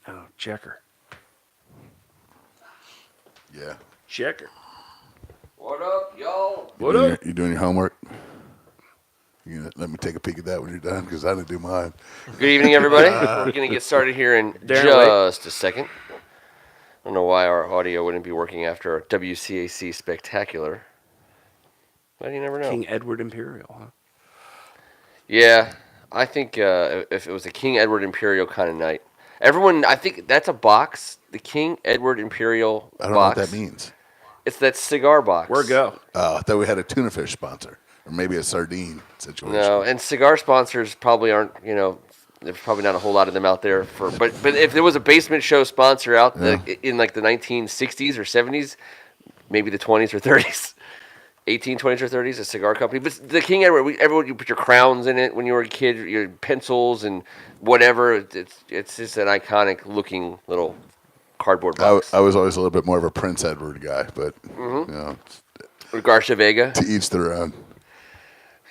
Oh, checker. Yeah. Checker. What up, y'all? What up? You doing your homework? You gonna let me take a peek at that when you're done, because I didn't do mine. Good evening, everybody. We're going to get started here in just a second. I don't know why our audio wouldn't be working after our WCAC spectacular. But you never know. King Edward Imperial, huh? Yeah, I think if it was a King Edward Imperial kind of night. Everyone, I think that's a box. The King Edward Imperial box. I don't know what that means. It's that cigar box. Where go? I thought we had a tuna fish sponsor, or maybe a sardine situation. No, and cigar sponsors probably aren't, there's probably not a whole lot of them out there. But if there was a basement show sponsor out in like the 1960s or 70s, maybe the 20s or 30s, 1820s or 30s, a cigar company. But the King Edward, everyone, you put your crowns in it when you were a kid, your pencils and whatever. It's just an iconic looking little cardboard box. I was always a little bit more of a Prince Edward guy, but Or Garcia Vega. to each their own.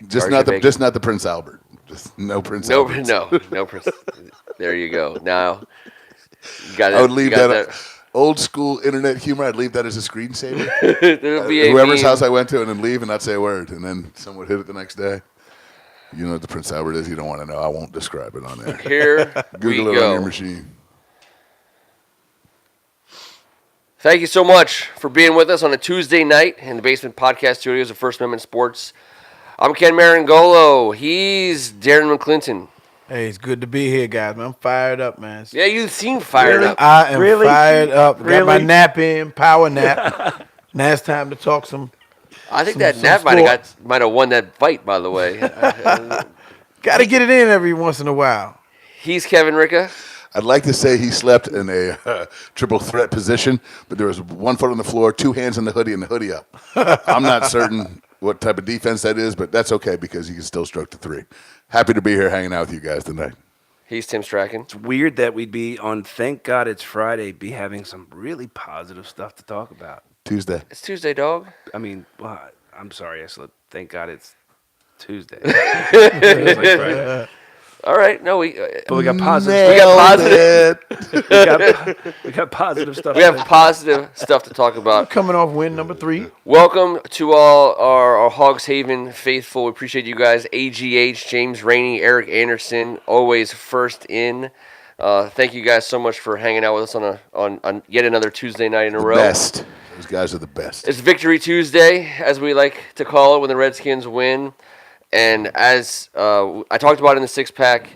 Just not the Prince Albert. Just no Prince Albert. No Prince. There you go. Now, you got it. I would leave that old school internet humor. I'd leave that as a screensaver. There'll be Whoever's house I went to, and then leave and not say a word, and then someone would hit it the next day. You know what the Prince Albert is? You don't want to know. I won't describe it on there. Here Google we it go. on your machine. Thank you so much for being with us on a Tuesday night in the Basement Podcast Studios of First Amendment Sports. I'm Ken Marangolo. He's Darren McClinton. Hey, it's good to be here, guys. Man, I'm fired up, man. Yeah, you seem fired up. I am Really? fired up. Got my Really? nap in, power nap. Now it's time to talk some. I think some that nap sport. might have won that fight, by the way. Got to get it in every once in a while. He's Kevin Ricka. I'd like to say he slept in a triple threat position, but there was one foot on the floor, two hands in the hoodie, and the hoodie up. I'm not certain what type of defense that is, but that's okay because he can still stroke the three. Happy to be here hanging out with you guys tonight. He's Tim Strachan. It's weird that we'd be on Thank God It's Friday, be having some really positive stuff to talk about. Tuesday. It's Tuesday, dog. I mean, well, I'm sorry, I slept. Thank God it's Tuesday. Feels like Friday. All right. No, we But we got positive. We got positive stuff. We have positive stuff to talk about. Coming off win number 3. Welcome to all our Hogs Haven faithful. We appreciate you guys. AGH, James Rainey, Eric Anderson, always first in. Thank you guys so much for hanging out with us on yet another Tuesday night in a row. Best. Those guys are the best. It's Victory Tuesday, as we like to call it, when the Redskins win. And as I talked about in the six-pack,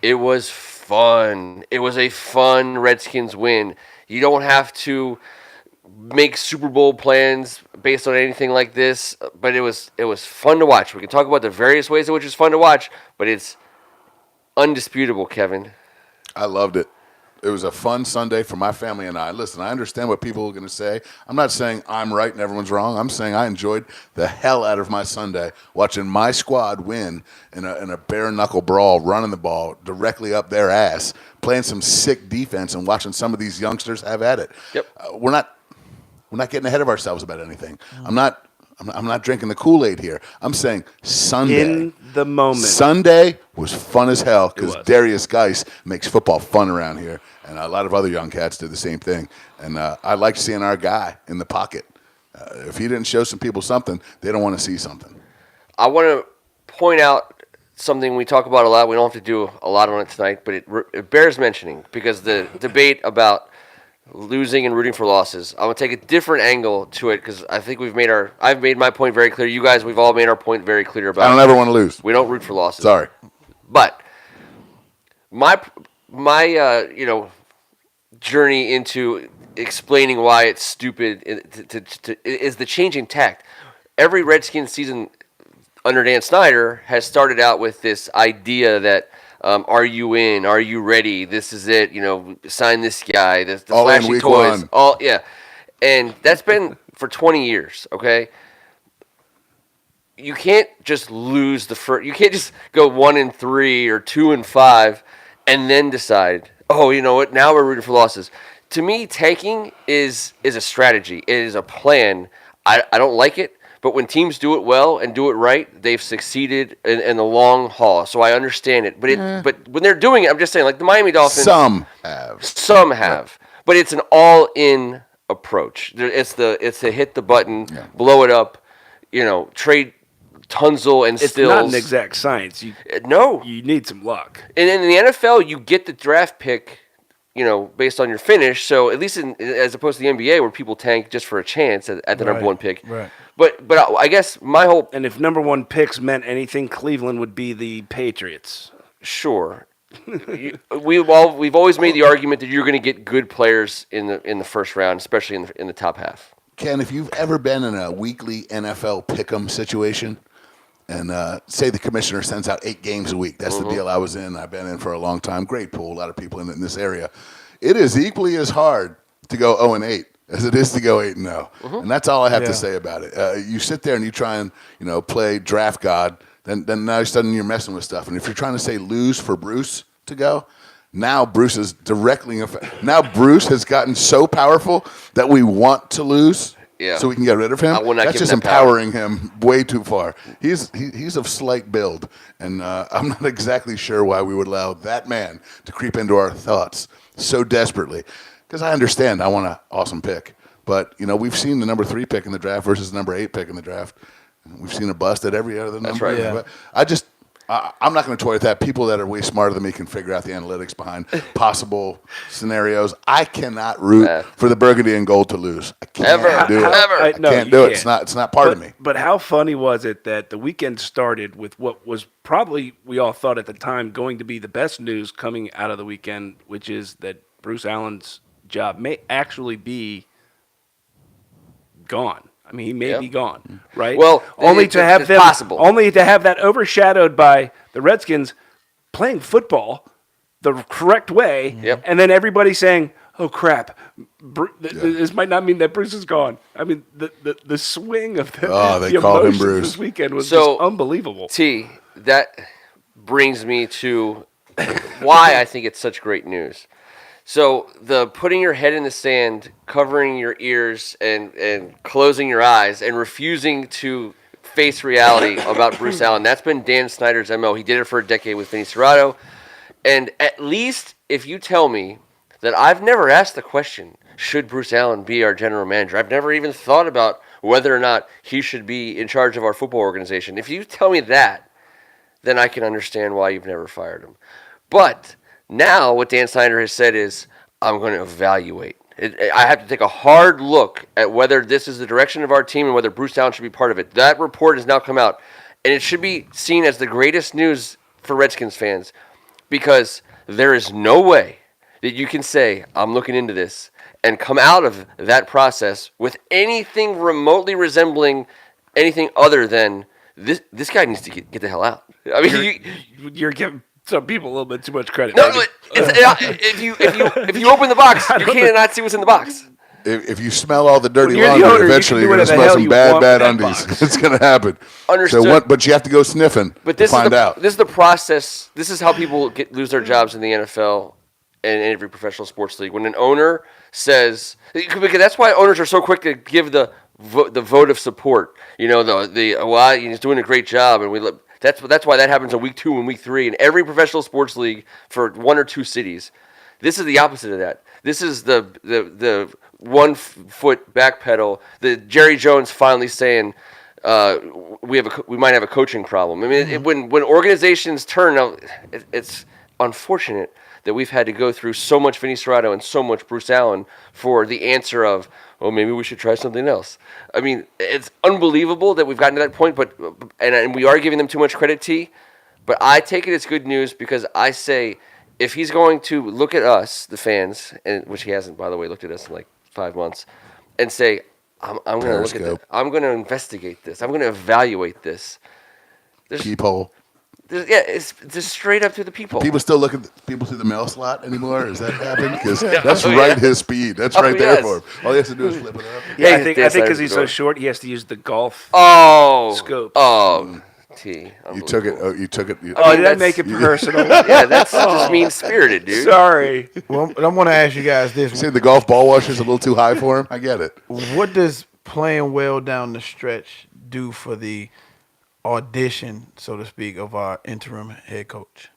it was fun. It was a fun Redskins win. You don't have to make Super Bowl plans based on anything like this, but it was fun to watch. We can talk about the various ways in which it's fun to watch, but it's undisputable, Kevin. I loved it. It was a fun Sunday for my family and I. Listen, I understand what people are going to say. I'm not saying I'm right and everyone's wrong. I'm saying I enjoyed the hell out of my Sunday watching my squad win in a bare-knuckle brawl, running the ball directly up their ass, playing some sick defense and watching some of these youngsters have at it. Yep. We're not getting ahead of ourselves about anything. I'm not drinking the Kool-Aid here. I'm saying Sunday. In the moment. Sunday was fun as hell because It was. Darius Geis makes football fun around here, and a lot of other young cats did the same thing. And I like seeing our guy in the pocket. If he didn't show some people something, they don't want to see something. I want to point out something we talk about a lot. We don't have to do a lot on it tonight, but it bears mentioning because the debate about losing and rooting for losses. I'm going to take a different angle to it because I think I've made my point very clear. You guys, we've all made our point very clear about it. I don't ever want to lose. We don't root for losses. Sorry. But my journey into explaining why it's stupid is the changing tact. Every Redskins season under Dan Steiner has started out with this idea that are you in? Are you ready? This is it. Sign this guy. The All in flashy week toys. one. And that's been for 20 years. Okay. You can't just lose the first. You can't just go 1-3 or 2-5, and then decide. Oh, you know what? Now we're rooting for losses. To me, tanking is a strategy. It is a plan. I don't like it, But when teams do it well and do it right, they've succeeded in the long haul. So I understand it. But when they're doing it, I'm just saying, like the Miami Dolphins. Some have. Some have. But it's an all-in approach. It's the hit the button, blow it up, trade Tunzel and It's Stills. not an exact science. No. You need some luck. And in the NFL, you get the draft pick, based on your finish. So at least as opposed to the NBA where people tank just for a chance at the number one pick. Right. But I guess my whole And if number one picks meant anything, Cleveland would be the Patriots. sure. We've always made the argument that you're going to get good players in the first round, especially in the top half. Ken, if you've ever been in a weekly NFL pick'em situation, and say the commissioner sends out 8 games a week. That's the deal I was in. I've been in for a long time. Great pool. A lot of people in this area. It is equally as hard to go 0-8 as it is to go 8-0. And that's all I have to say about it. You sit there and you try and play draft god. Then now suddenly you're messing with stuff. And if you're trying to say lose for Bruce to go, now Bruce is directly now Bruce has gotten so powerful that we want to lose. Yeah. So we can get rid of him. I will not That's give just him that power. empowering him way too far. He's of slight build, and I'm not exactly sure why we would allow that man to creep into our thoughts so desperately. Because I understand, I want an awesome pick, but we've seen the number 3 pick in the draft versus the number 8 pick in the draft. We've seen a bust at every other number. That's right. Yeah. But I'm not going to toy with that. People that are way smarter than me can figure out the analytics behind possible scenarios. I cannot root for the burgundy and gold to lose. I can't do it. I can't do it. It's not part of me. But how funny was it that the weekend started with what was probably, we all thought at the time, going to be the best news coming out of the weekend, which is that Bruce Allen's job may actually be gone. I mean, he may be gone, right? Well, only it's to have that overshadowed by the Redskins playing football the correct way, and then everybody saying, "Oh crap, this might not mean that Bruce is gone." I mean, the swing of they the called him emotions Bruce this weekend was just unbelievable. That brings me to why I think it's such great news. So the putting your head in the sand, covering your ears, and closing your eyes, and refusing to face reality about Bruce Allen, that's been Dan Snyder's MO. He did it for a decade with Vinny Cerrato. And at least if you tell me that I've never asked the question, should Bruce Allen be our general manager? I've never even thought about whether or not he should be in charge of our football organization. If you tell me that, then I can understand why you've never fired him. But now what Dan Steiner has said is, I'm going to evaluate. I have to take a hard look at whether this is the direction of our team and whether Bruce Allen should be part of it. That report has now come out, and it should be seen as the greatest news for Redskins fans, because there is no way that you can say, I'm looking into this, and come out of that process with anything remotely resembling anything other than this guy needs to get the hell out. I mean, you're giving some people a little bit too much credit. No, if you open the box, you can't not see what's in the box. If you smell all the dirty When you're the laundry, owner, you eventually can you're do going to whatever the smell hell some you bad want with that undies. box. It's going to happen. Understood. But you have to go sniffing But to find out. This is the process. This is how people lose their jobs in the NFL and in every professional sports league. When an owner says, because that's why owners are so quick to give the vote of support. He's doing a great job, and that's why that happens in week 2 and week 3 in every professional sports league for 1 or 2 cities. This is the opposite of that. This is the 1 foot back pedal. The Jerry Jones finally saying, we might have a coaching problem. I mean, when organizations turn out, it's unfortunate that we've had to go through so much Vinny Cerrato and so much Bruce Allen for the answer of, oh, maybe we should try something else. I mean, it's unbelievable that we've gotten to that point, and we are giving them too much credit, T. But I take it as good news because I say, if he's going to look at us, the fans, and which he hasn't, by the way, looked at us in like 5 months, and say, I'm going to look at this. I'm going to investigate this. I'm going to evaluate this. Peephole. It's just straight up to the people. People still look at people through the mail slot anymore? Has that happened? Because that's right his speed. That's right there for him. All he has to do is flip it up. Yeah, I think because he's so short, he has to use the golf scope. Oh, T. You took it. Did I make it personal? Yeah, that's just mean-spirited, dude. Sorry. Well, I want to ask you guys this. You see the golf ball washer's a little too high for him? I get it. What does playing well down the stretch do for the audition, so to speak, of our interim head coach?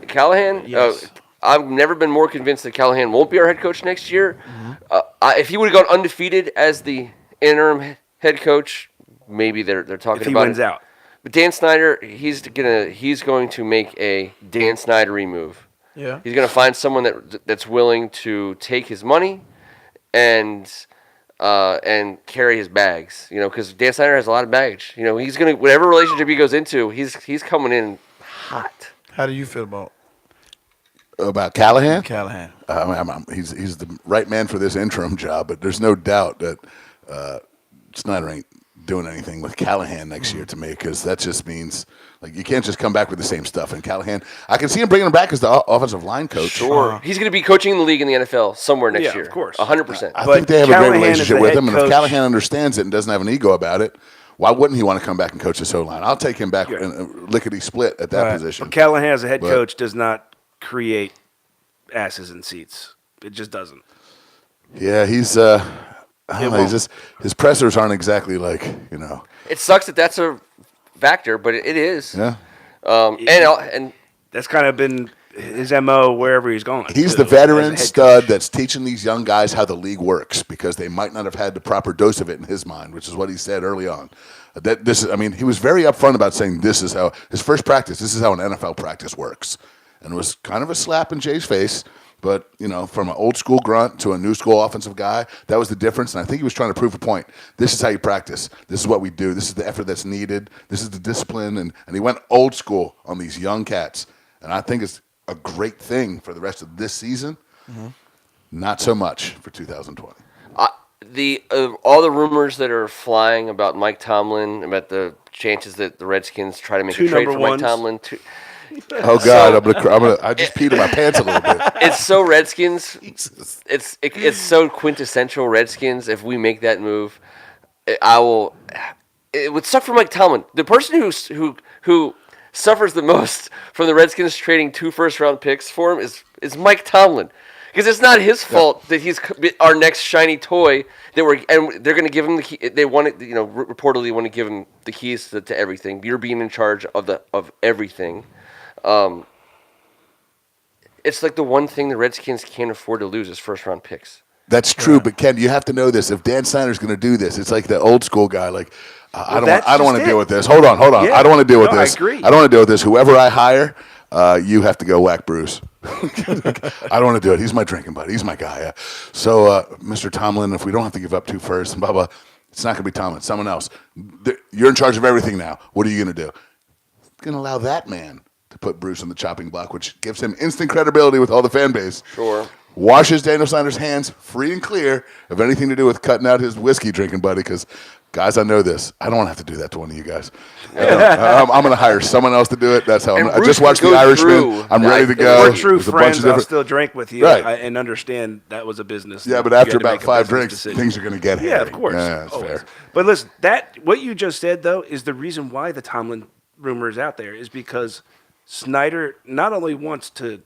Callahan? Yes. I've never been more convinced that Callahan won't be our head coach next year. Mm-hmm. If he would have gone undefeated as the interim head coach, maybe they're talking If he about wins it. out. But Dan Snyder, he's going to make a Dan Snyder move. Yeah. He's going to find someone that's willing to take his money and carry his bags. Because Dan Snyder has a lot of baggage. He's going to whatever relationship he goes into, he's coming in hot. How do you feel About Callahan? Callahan? He's the right man for this interim job, but there's no doubt that Snyder ain't doing anything with Callahan next year to me, because that just means you can't just come back with the same stuff. And Callahan, I can see him bringing him back as the offensive line coach. Sure. He's going to be coaching in the league in the NFL somewhere next year. Of course. 100%. I But think they have a Callahan great is relationship the with head him, and if coach. Callahan understands it and doesn't have an ego about it, why wouldn't he want to come back and coach this O-line? I'll take him back and lickety-split at that Right. position. But Callahan as a head But- coach does not create asses in seats. It just doesn't. Yeah, he's I don't know, he's just, his pressers aren't exactly It sucks that that's a factor, but it is. yeah. And That's kind of been his MO wherever he's going. He's too, the as a veteran head stud coach. that's teaching these young guys how the league works, because they might not have had the proper dose of it in his mind, which is what he said early on. He was very upfront about saying this is how his first practice. This is how an NFL practice works, and it was kind of a slap in Jay's face. But, from an old school grunt to a new school offensive guy, that was the difference. And I think he was trying to prove a point. This is how you practice. This is what we do. This is the effort that's needed. This is the discipline. And he went old school on these young cats. And I think it's a great thing for the rest of this season. Mm-hmm. Not so much for 2020. all the rumors that are flying about Mike Tomlin, about the chances that the Redskins try to make Two a trade number for Mike ones. Tomlin. Oh God, I just peed in my pants a little bit. It's so Redskins. Jesus. It's so quintessential Redskins. If we make that move, I will. It would suck for Mike Tomlin. The person who suffers the most from the Redskins trading 2 first-round picks for him is Mike Tomlin, because it's not his fault that he's our next shiny toy. They're going to give him the key. They want it. Reportedly want to give him the keys to everything. You're being in charge of everything. It's like the one thing the Redskins can't afford to lose is first-round picks. That's true, but Ken, you have to know this. If Dan Snyder's going to do this, it's like the old school guy. I don't want to deal with this. Hold on. Yeah. I don't want to deal with No, this. I agree. I don't want to deal with this. Whoever I hire, you have to go whack Bruce. I don't want to do it. He's my drinking buddy. He's my guy. Yeah. So, Mr. Tomlin, if we don't have to give up 2 firsts and blah blah, it's not going to be Tomlin. Someone else. You're in charge of everything now. What are you going to do? Going to allow that man to put Bruce on the chopping block, which gives him instant credibility with all the fan base. Sure. Washes Daniel Snyder's hands free and clear of anything to do with cutting out his whiskey drinking buddy, because, guys, I know this. I don't want to have to do that to one of you guys. I'm going to hire someone else to do it. That's how I just watched The Irishman. I'm ready to go. We're true There's a bunch friends. of I'll different- still drink with you Right. and understand that was a business. Yeah, that but you after had to about make a 5 business drinks, decision. things are going to get Yeah, hairy. of course. Yeah, that's Always. fair. But listen, what you just said, though, is the reason why the Tomlin rumor is out there, is because Snyder not only wants to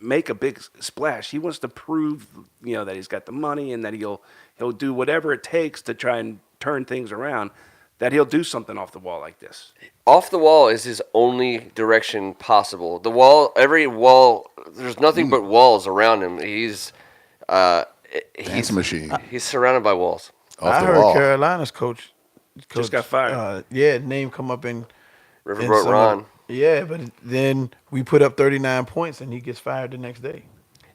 make a big splash, he wants to prove, that he's got the money and that he'll do whatever it takes to try and turn things around, that he'll do something off the wall like this. Off the wall is his only direction possible. The wall, every wall, there's nothing but walls around him. He's Dance he's machine. he's surrounded by walls. Off I the heard wall. Carolina's coach Just got fired. Name come up in Riverboat some- Ron. Yeah, but then we put up 39 points and he gets fired the next day.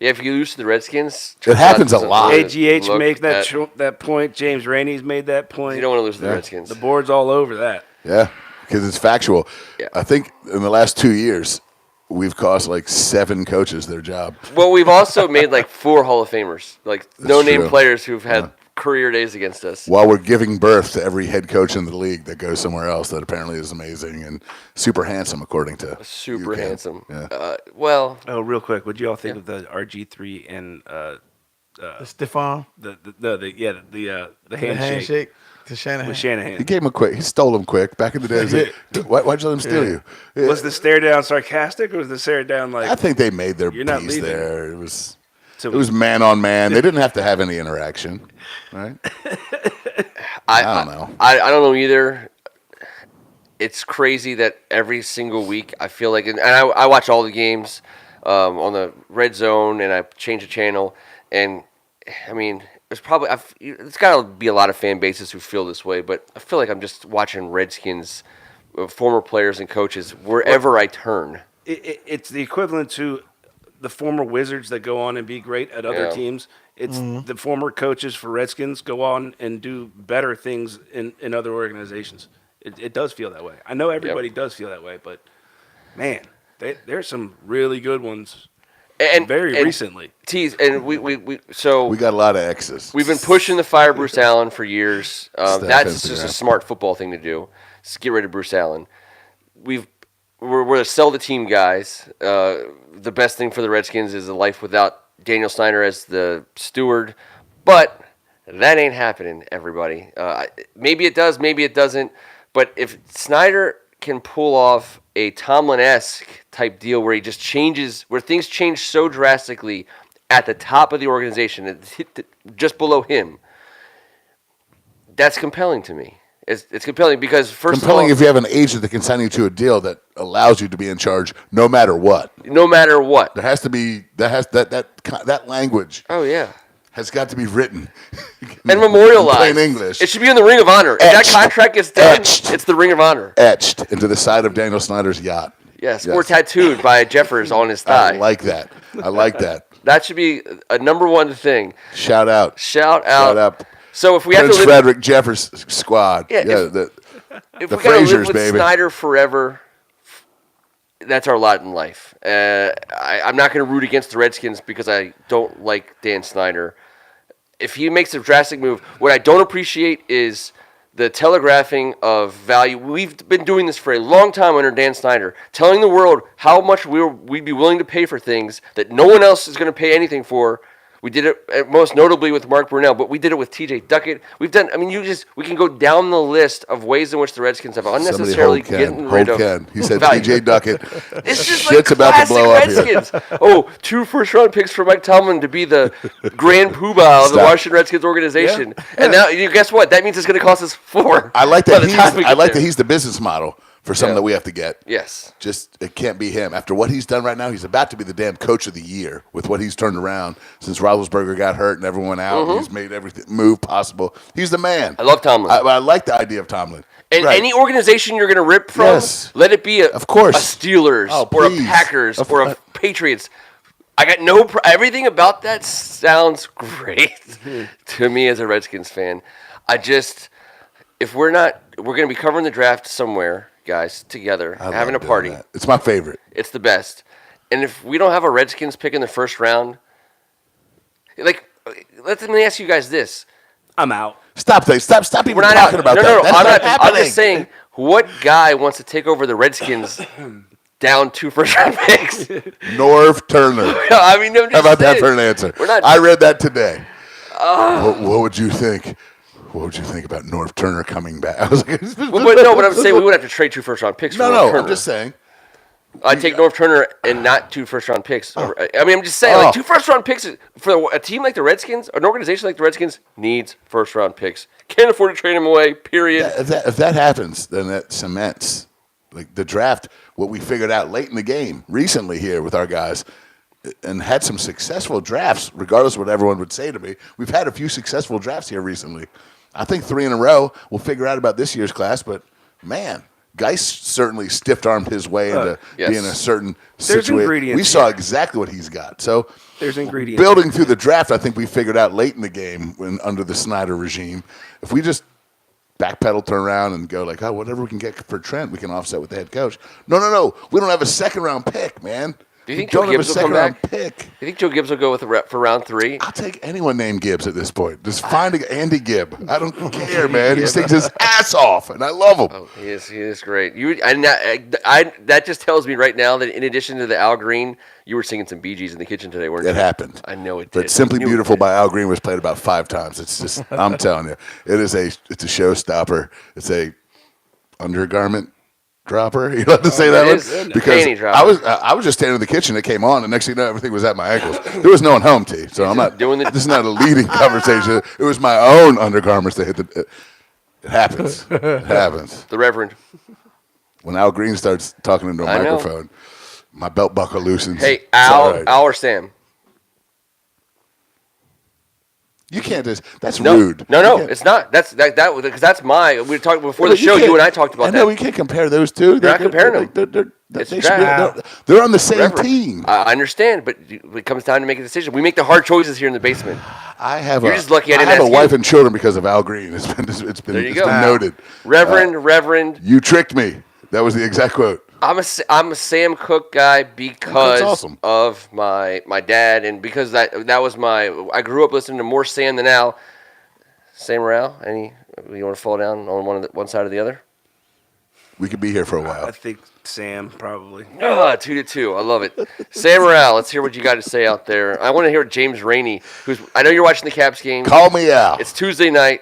Yeah, if you lose to the Redskins, It happens a doesn't lot. really AGH look makes at- that point. James Rainey's made that point. You don't want to lose to the Yeah. Redskins. The board's all over that. Yeah, because it's factual. Yeah. I think in the last 2 years, we've cost 7 coaches their job. Well, we've also made 4 Hall of Famers, no-name true. players who've had career days against us. While we're giving birth to every head coach in the league that goes somewhere else that apparently is amazing and super handsome, according to Super you, Ken. handsome. Yeah. Well, Oh, real quick, what'd you all think of the RG3 and The stiff arm, the the handshake handshake to Shanahan. with Shanahan? He gave him a quick. He stole him quick. Back in the day, it was like, why'd you let him steal you? Yeah. Was the stare down sarcastic, or was the stare down I think they made their You're not piece leaving. there. It was So- man on man. They didn't have to have any interaction, right? I don't know. I don't know either. It's crazy that every single week I feel like, and I watch all the games on the Red Zone, and I change the channel, and I mean, it's got to be a lot of fan bases who feel this way, but I feel like I'm just watching Redskins, former players and coaches wherever I turn. It's the equivalent to the former Wizards that go on and be great at other teams. It's the former coaches for Redskins go on and do better things in other organizations. It does feel that way. I know everybody does feel that way, but man, there's some really good ones. And recently. Tease, and we got a lot of X's. We've been pushing the fire Bruce Allen for years. That's just a smart football thing to do. Just get rid of Bruce Allen. We're the sell the team guys. The best thing for the Redskins is a life without Daniel Steiner as the steward, but that ain't happening, everybody. Maybe it does, maybe it doesn't. But if Snyder can pull off a Tomlin-esque type deal where he just changes, where things change so drastically at the top of the organization, just below him, that's compelling to me. It's compelling because compelling if you have an agent that can sign you to a deal that allows you to be in charge no matter what. No matter what. There has to be that language. Oh yeah. Has got to be written and memorialized. In plain English. It should be in the Ring of Honor. If that contract gets done, it's the Ring of Honor. Etched into the side of Daniel Snyder's yacht. Yes, or tattooed by Jeffers on his thigh. I like that. That should be a number one thing. Shout out. So if we Prince have to live, Frederick Jeffers squad. If the we got to live with baby. Snyder forever, that's our lot in life. I'm not going to root against the Redskins because I don't like Dan Snyder. If he makes a drastic move, what I don't appreciate is the telegraphing of value. We've been doing this for a long time under Dan Snyder, telling the world how much we'd be willing to pay for things that no one else is going to pay anything for. We did it most notably with Mark Brunell, but we did it with T.J. Duckett. We've done. I mean, we can go down the list of ways in which the Redskins have unnecessarily getting rid of. He said T.J. Duckett. It's just shit's like about to blow Redskins. up here. 2 first-round picks for Mike Tomlin to be the grand poobah of the Washington Redskins organization, and now guess what? That means it's going to cost us 4. I like that. He's the business model for something that we have to get. Yes. Just, it can't be him. After what he's done right now, he's about to be the damn coach of the year with what he's turned around since Roethlisberger got hurt and everyone out. He's made every move possible. He's the man. I love Tomlin. I like the idea of Tomlin. And any organization you're going to rip from, let it be a Steelers or a Packers or a Patriots. I got everything about that sounds great to me as a Redskins fan. If we're going to be covering the draft somewhere, guys, together, having a party. It's my favorite. It's the best. And if we don't have a Redskins pick in the first round, let me ask you guys this. I'm out. Stop even talking about that. No, I'm just saying, what guy wants to take over the Redskins down 2 first-round picks? Norv Turner. I mean, how about that for an answer? I read that today. What would you think? What would you think about Norv Turner coming back? I was like, but I'm saying we would have to trade 2 first-round picks. No, I'm just saying. I'd take Norv Turner and not 2 first-round picks. I mean, I'm just saying, 2 first-round picks for a team like the Redskins, an organization like the Redskins needs first-round picks. Can't afford to trade them away. Period. If that happens, then that cements the draft. What we figured out late in the game recently here with our guys. And had some successful drafts, regardless of what everyone would say to me. We've had a few successful drafts here recently. I think 3 in a row. We'll figure out about this year's class, but man, Geis certainly stiff-armed his way into being a certain situation. We saw exactly what he's got. So there's ingredients. Building through the draft, I think we figured out late in the game under the Snyder regime. If we just backpedal, turn around, and go whatever we can get for Trent, we can offset with the head coach. No. We don't have a second-round pick, man. Do you think Joe Gibbs will come back? Pick. Do you think Joe Gibbs will go with a rep for round 3? I'll take anyone named Gibbs at this point. Just find Andy Gibb. I don't care, man. He sings his ass off, and I love him. Oh, he is great. That just tells me right now that in addition to the Al Green, you were singing some Bee Gees in the kitchen today, weren't you? It happened. I know it did. But Simply Beautiful by Al Green was played about 5 times. It's just, I'm telling you, it's a showstopper. It's a undergarment dropper. You have to say that one? Because I was just standing in the kitchen. It came on, and next thing you know, everything was at my ankles. There was no one home, T. So I'm not doing this. This is not a leading conversation. It was my own undergarments that hit the. It happens. It happens. The Reverend. When Al Green starts talking into a microphone, my belt buckle loosens. Hey, It's Al, all right. Al or Sam? You can't just. That's rude. No, You can't- it's not. That's because that's my. We talked before Well, the show. can't- You and I talked about I that. know we can't compare those two. You're not comparing them. It's They're on the same Reverend. team. I understand, but it comes down to making a decision. We make the hard choices here in the basement. I have You're just lucky I didn't have a ask wife you. and children because of Al Green. It's been There you it's go. been noted. Reverend. You tricked me. That was the exact quote. I'm a Sam Cooke guy because awesome. of my dad and because that was I grew up listening to more Sam than Al. Sam or Al? You want to fall down on one side or the other? We could be here for a while. I think Sam probably. 2-2. I love it. Sam or Al, let's hear what you got to say out there. I want to hear James Rainey, I know you're watching the Caps game. Call me Al. It's Tuesday night.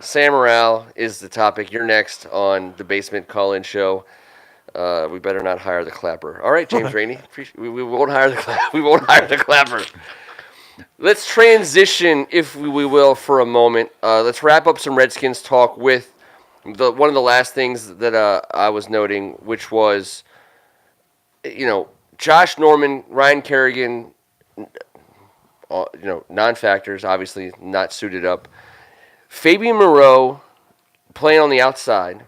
Sam or Al is the topic. You're next on the Basement Call-In Show. We better not hire the clapper. All right, James Rainey. We won't hire the clapper. Let's transition, if we will, for a moment. Let's wrap up some Redskins talk with one of the last things that I was noting, which was, Josh Norman, Ryan Kerrigan, non-factors, obviously not suited up. Fabian Moreau playing on the outside.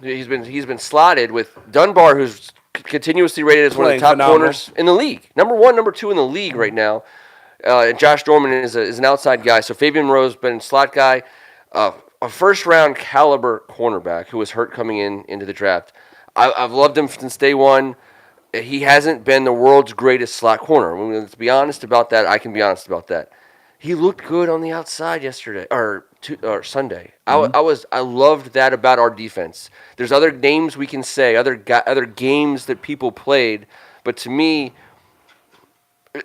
He's been slotted with Dunbar, who's continuously rated as one of the top corners in the league. Number 1, number 2 in the league right now. And Josh Norman is an outside guy. So Fabian Moreau's been a slot guy, a first-round caliber cornerback who was hurt coming into the draft. I've loved him since day one. He hasn't been the world's greatest slot corner. Let's be honest about that. I can be honest about that. He looked good on the outside yesterday or Sunday. Mm-hmm. I loved that about our defense. There's other names we can say, other games that people played, but to me,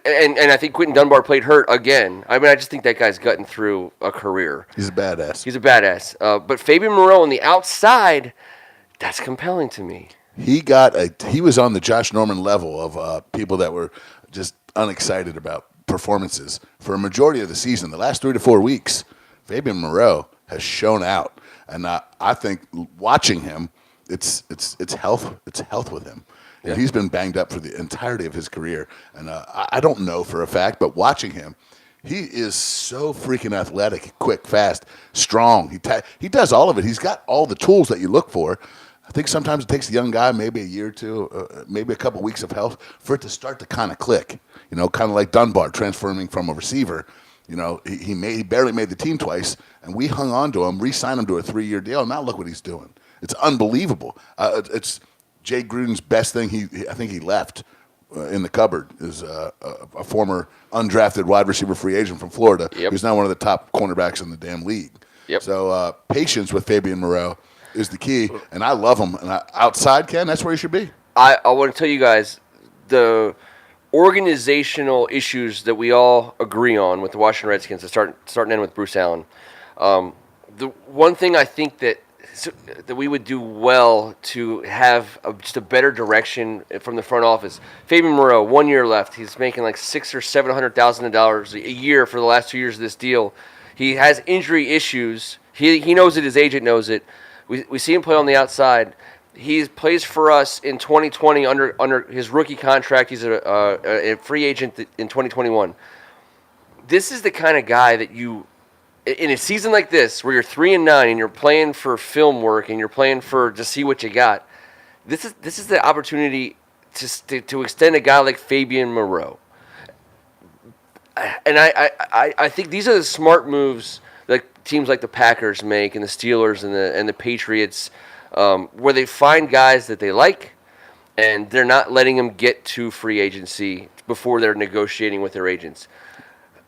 and I think Quentin Dunbar played hurt again. I mean, I just think that guy's gotten through a career. He's a badass. But Fabian Moreau on the outside, that's compelling to me. He was on the Josh Norman level of people that were just unexcited about performances for a majority of the season. The last 3 to 4 weeks, Fabian Moreau has shown out, and I think watching him, it's health with him. Yeah. He's been banged up for the entirety of his career, and I don't know for a fact, but watching him, he is so freaking athletic, quick, fast, strong. He does all of it. He's got all the tools that you look for. I think sometimes it takes a young guy maybe a year or two, maybe a couple weeks of health for it to start to kind of click. Kind of like Dunbar transferring from a receiver. He barely made the team twice, and we hung on to him, re-signed him to a 3-year deal. Now look what he's doing. It's unbelievable. It's Jay Gruden's best thing. I think he left in the cupboard is a former undrafted wide receiver free agent from Florida. Yep. Who's now one of the top cornerbacks in the damn league. Yep. So patience with Fabian Moreau is the key, and I love him. And outside, Ken, that's where he should be. I want to tell you guys the organizational issues that we all agree on with the Washington Redskins, starting and end with Bruce Allen. The one thing I think that we would do well to have just a better direction from the front office. Fabian Moreau, 1 year left. He's making like $600,000 or $700,000 a year for the last 2 years of this deal. He has injury issues. He knows it. His agent knows it. We see him play on the outside. He plays for us in 2020 under his rookie contract. He's a free agent in 2021. This is the kind of guy that you, in a season like this where you're 3-9 and you're playing for film work and you're playing to see what you got. This is the opportunity to extend a guy like Fabian Moreau. And I think these are the smart moves that teams like the Packers make and the Steelers and the Patriots. Where they find guys that they like, and they're not letting them get to free agency before they're negotiating with their agents.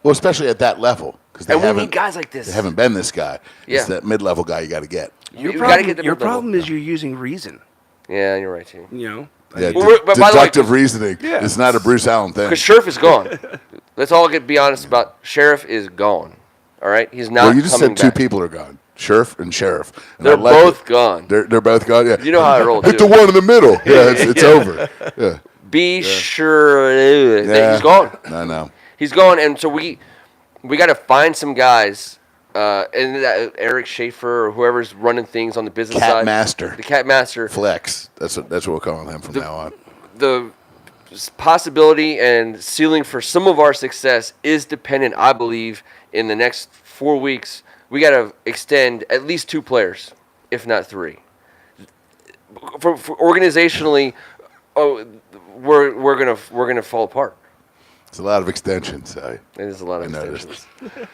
Well, especially at that level, because we need guys like this. They haven't been this guy. Yeah. It's that mid-level guy you got to get. Your problem is you're using reason. Yeah, you're right, too. Yeah, deductive reasoning. Yeah. It's not a Bruce Allen thing. Because Sheriff is gone. Let's all be honest about Sheriff is gone. All right, he's not. Well, you just said two back. people are gone. Sheriff and Sheriff. And they're both gone. They're both gone. Yeah. You know how I roll. Hit the one in the middle. Yeah, it's over. Yeah. Be sure he's gone. I know. He's gone, and so we got to find some guys And Eric Schaefer or whoever's running things on the business Cat side. Master. The Cat Master. Flex. That's what we're calling him from now on. The possibility and ceiling for some of our success is dependent, I believe, in the next 4 weeks. We got to extend at least 2 players, if not 3. For organizationally, we're gonna fall apart. It's a lot of extensions. It is a lot of noticed. extensions.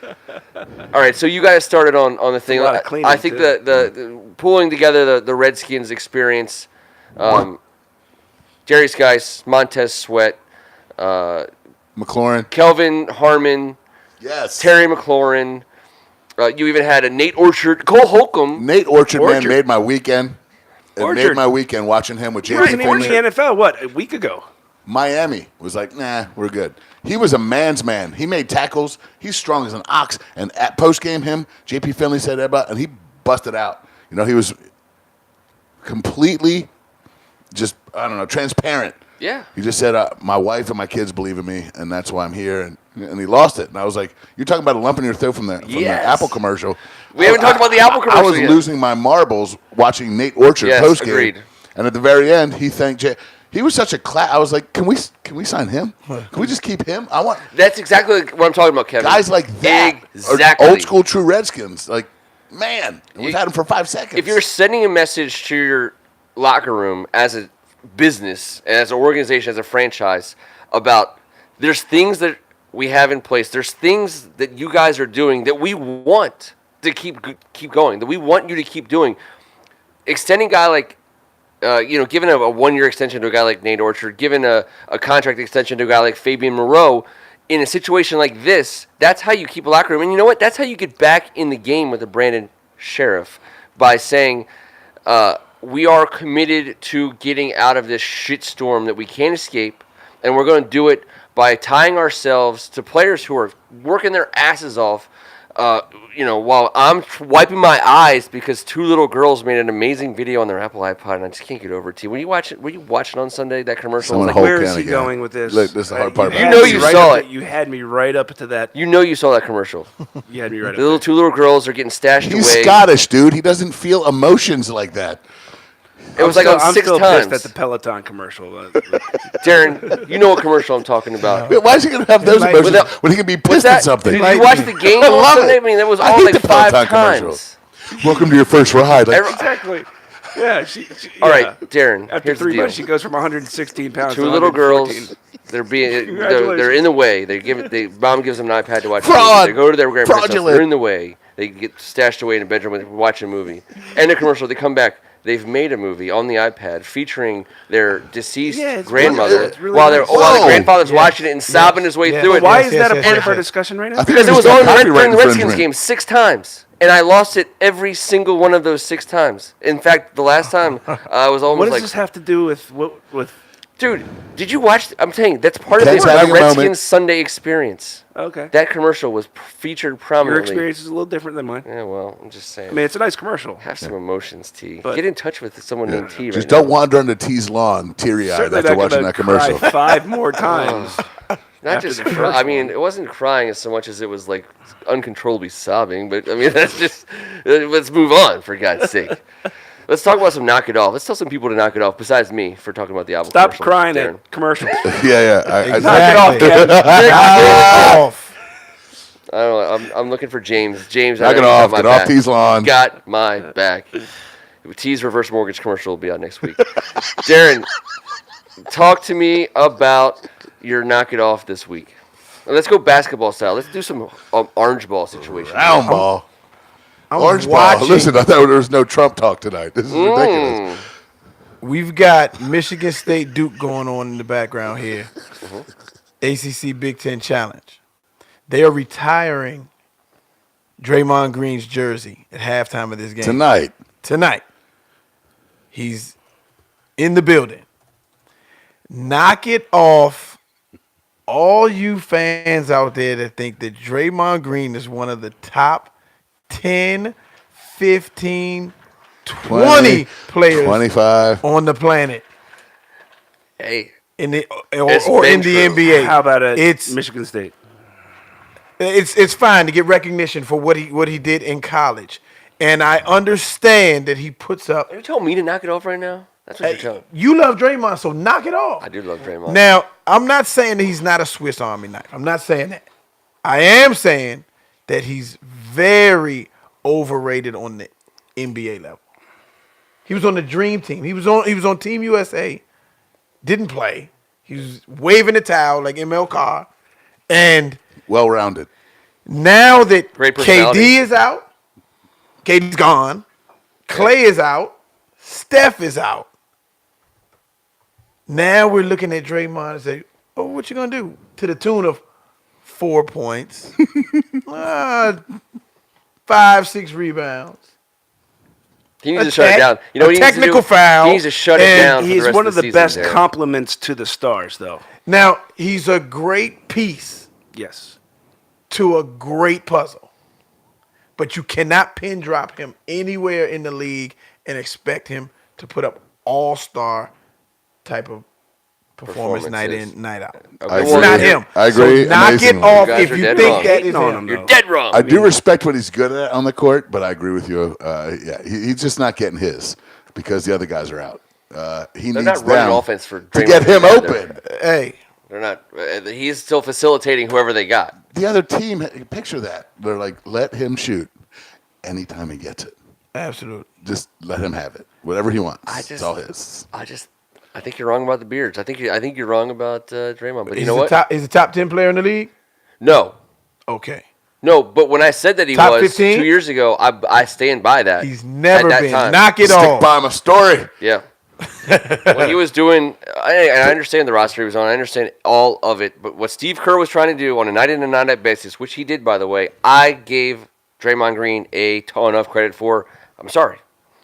All right, so you guys started on the thing. a lot of cleaning, I think too. the pulling together the Redskins experience, Jerry Skice, Montez Sweat, McLaurin. Kelvin Harmon, Yes. Terry McLaurin. You even had a Nate Orchard, Cole Holcomb. Nate Orchard, man, made my weekend. It made Orchard. my weekend watching him with He JP wasn't even in Finley. the NFL, what, a week ago? Miami was like, nah, we're good. He was a man's man. He made tackles. He's strong as an ox. And at post-game, JP Finley said that about, and he busted out. You know, he was completely just, transparent. Yeah. He just said, my wife and my kids believe in me, and that's why I'm here. And he lost it. And I was like, you're talking about a lump in your throat from the Yes. Apple commercial. We haven't talked about the Apple commercial I was yet. losing my marbles watching Nate Orchard Yes, post-game. agreed. And at the very end, he thanked Jay. He was such a class. I was like, can we sign him? Can we just keep him? I want That's exactly what I'm talking about, Kevin. guys like that. Exactly. Old school true Redskins. Like, man, we've had him for 5 seconds. If you're sending a message to your locker room as a business, as an organization, as a franchise, about there's things that we have in place, there's things that you guys are doing that we want to keep going, that we want you to keep doing. Extending a guy like, giving a 1-year extension to a guy like Nate Orchard, giving a contract extension to a guy like Fabian Moreau, in a situation like this, that's how you keep a locker room. And you know what? That's how you get back in the game with the Brandon Sheriff, by saying, we are committed to getting out of this shitstorm that we can't escape, and we're going to do it by tying ourselves to players who are working their asses off, while I'm wiping my eyes because 2 little girls made an amazing video on their Apple iPod, and I just can't get over it. Were you watching on Sunday that commercial? Someone Like, hold Where is County he again. going with this? Look, this is the hard part. You know you saw it. You had me right up to that. you saw that commercial. You had me right up The 2 little girls are getting stashed He's away. Scottish, dude. He doesn't feel emotions like that. It was like on I'm 6 still times. pissed at the Peloton commercial. Darren, you know what commercial I'm talking about. Why is he going to have those Like- emotions Without- when he can be Was pissed that, at something? did Like- you watch the game? I love Sunday? it. I mean, that was I all hate like the 5 Peloton commercial. times. Welcome to your first ride. Like, Exactly. Yeah. She, All yeah. right, Darren. After here's 3 the deal. months, she goes from 116 pounds 2 to little 114. girls. They're Congratulations. in the way. Mom gives them an iPad to watch. Fraud. They go to their grandparents' house. Fraudulent. They're in the way. They get stashed away in a bedroom and watch a movie. End of commercial. They come back. They've made a movie on the iPad featuring their deceased Yeah, it's grandmother really- it's really while nice. while the Whoa. grandfather's watching it and sobbing his way Yeah. through But it. Why Yes, is yes, that a yes, part yes, of our yes. discussion right now? I think Because it was got on copyright during the Redskins infringement. game 6 times, and I lost it every single one of those 6 times. In fact, the last time I was What almost does like, this have to do with? dude, did you watch? I'm telling you, that's part of Ken's the having a Redskins moment. Sunday experience. Okay. That commercial was featured Your prominently. experience is a little different than mine. Yeah, well, I'm just saying. I mean, it's a nice commercial. Have some emotions, T. But- Get in touch with someone named T right just now. don't wander onto T's lawn teary-eyed Certainly after not watching gonna that commercial. cry 5 more times. Not after just the cry. first I mean, one. it wasn't crying as so much as it was like uncontrollably sobbing. But I mean, that's just. Let's move on, for God's sake. Let's talk about some knock it off. Let's tell some people to knock it off. Besides me, for talking about the album. Stop crying at commercials. Yeah. Knock it off, Ken. Off. I don't know. I'm looking for James. James, Knock I it know he's off. got Get my off back. T's lawn. Got my back. T's reverse mortgage commercial will be out next week. Darren, talk to me about your knock it off this week. Let's go basketball style. Let's do some orange ball situation. Round ball. I'm Orange watching. ball. Listen, I thought there was no Trump talk tonight. This is ridiculous. We've got Michigan State Duke going on in the background here. ACC Big Ten Challenge. They are retiring Draymond Green's jersey at halftime of this game. Tonight. He's in the building. Knock it off, all you fans out there that think that Draymond Green is one of the top 10, 15, 20 players 25. on the planet Hey, in the It's or been in the true. NBA. How about It's Michigan State? It's fine to get recognition for what he did in college, and I understand that he puts up. Are you telling me to knock it off right now? That's what you're telling. You love Draymond, so knock it off. I do love Draymond. Now, I'm not saying that he's not a Swiss Army knife. I'm not saying that. I am saying that he's very overrated on the NBA level. He was on the Dream Team. He was on Team USA. Didn't play. He was waving the towel like ML Carr. And well-rounded. now that Great personality. KD is out, KD's gone, Clay is out, Steph is out. Now we're looking at Draymond and say, oh, what you going to do? To the tune of 4 points, 5-6 rebounds. He needs to shut it down. You know what he needs to do? Technical foul. He needs to shut it and down. He's for the one rest of the season, best Derek. compliments to the stars, though. Now, he's a great piece Yes. to a great puzzle. But you cannot pin drop him anywhere in the league and expect him to put up all-star type of performance night in, night out. Okay. It's Well, not you- him. I agree So knock it amazingly. off You guys if are you dead think wrong. that is Hating on him. him, You're though. dead wrong. I do respect what he's good at on the court, but I agree with you. He's just not getting his because the other guys are out. He They're needs not running them offense for to Draymond get him either. open. Hey, They're not. He's still facilitating whoever they got. The other team, picture that. They're like, let him shoot anytime he gets it. absolutely. Just let him have it. Whatever he wants. I It's just- all his. I think you're wrong about the Beards. I think you're wrong about Draymond. But you He's know the what? top, he's the top 10 player in the league? No. Okay. No, but when I said that he Top was 15? 2 years ago, I stand by that. He's never at that been. time. Knock it Stick off. by my story. Yeah. What he was doing, I understand the roster he was on. I understand all of it. But what Steve Kerr was trying to do on a night in and night out basis, which he did, by the way, I gave Draymond Green a ton of credit for. I'm sorry.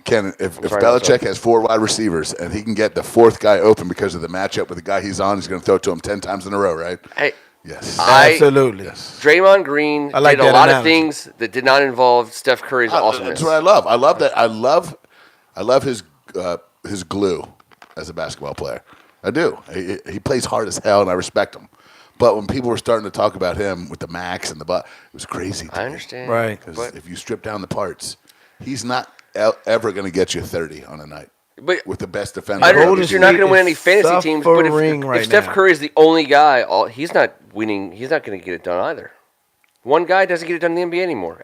Ken, if sorry, Belichick has 4 wide receivers and he can get the 4th guy open because of the matchup with the guy he's on, he's going to throw it to him 10 times in a row, right? Hey, Yes. Absolutely. Draymond Green I like did a that lot of analogy. things that did not involve Steph Curry's awesomeness. That's what I love. I love that. I love his glue as a basketball player. I do. He plays hard as hell, and I respect him. But when people were starting to talk about him with the max and the butt, it was crazy. to I me. understand. Right. Because But, if you strip down the parts, he's not ever going to get you 30 on a night but with the best defender. I don't know Golden because you're not going to State win any is fantasy teams. But suffering right if Steph now. Curry is the only guy, he's not winning. He's not going to get it done either. One guy doesn't get it done in the NBA anymore.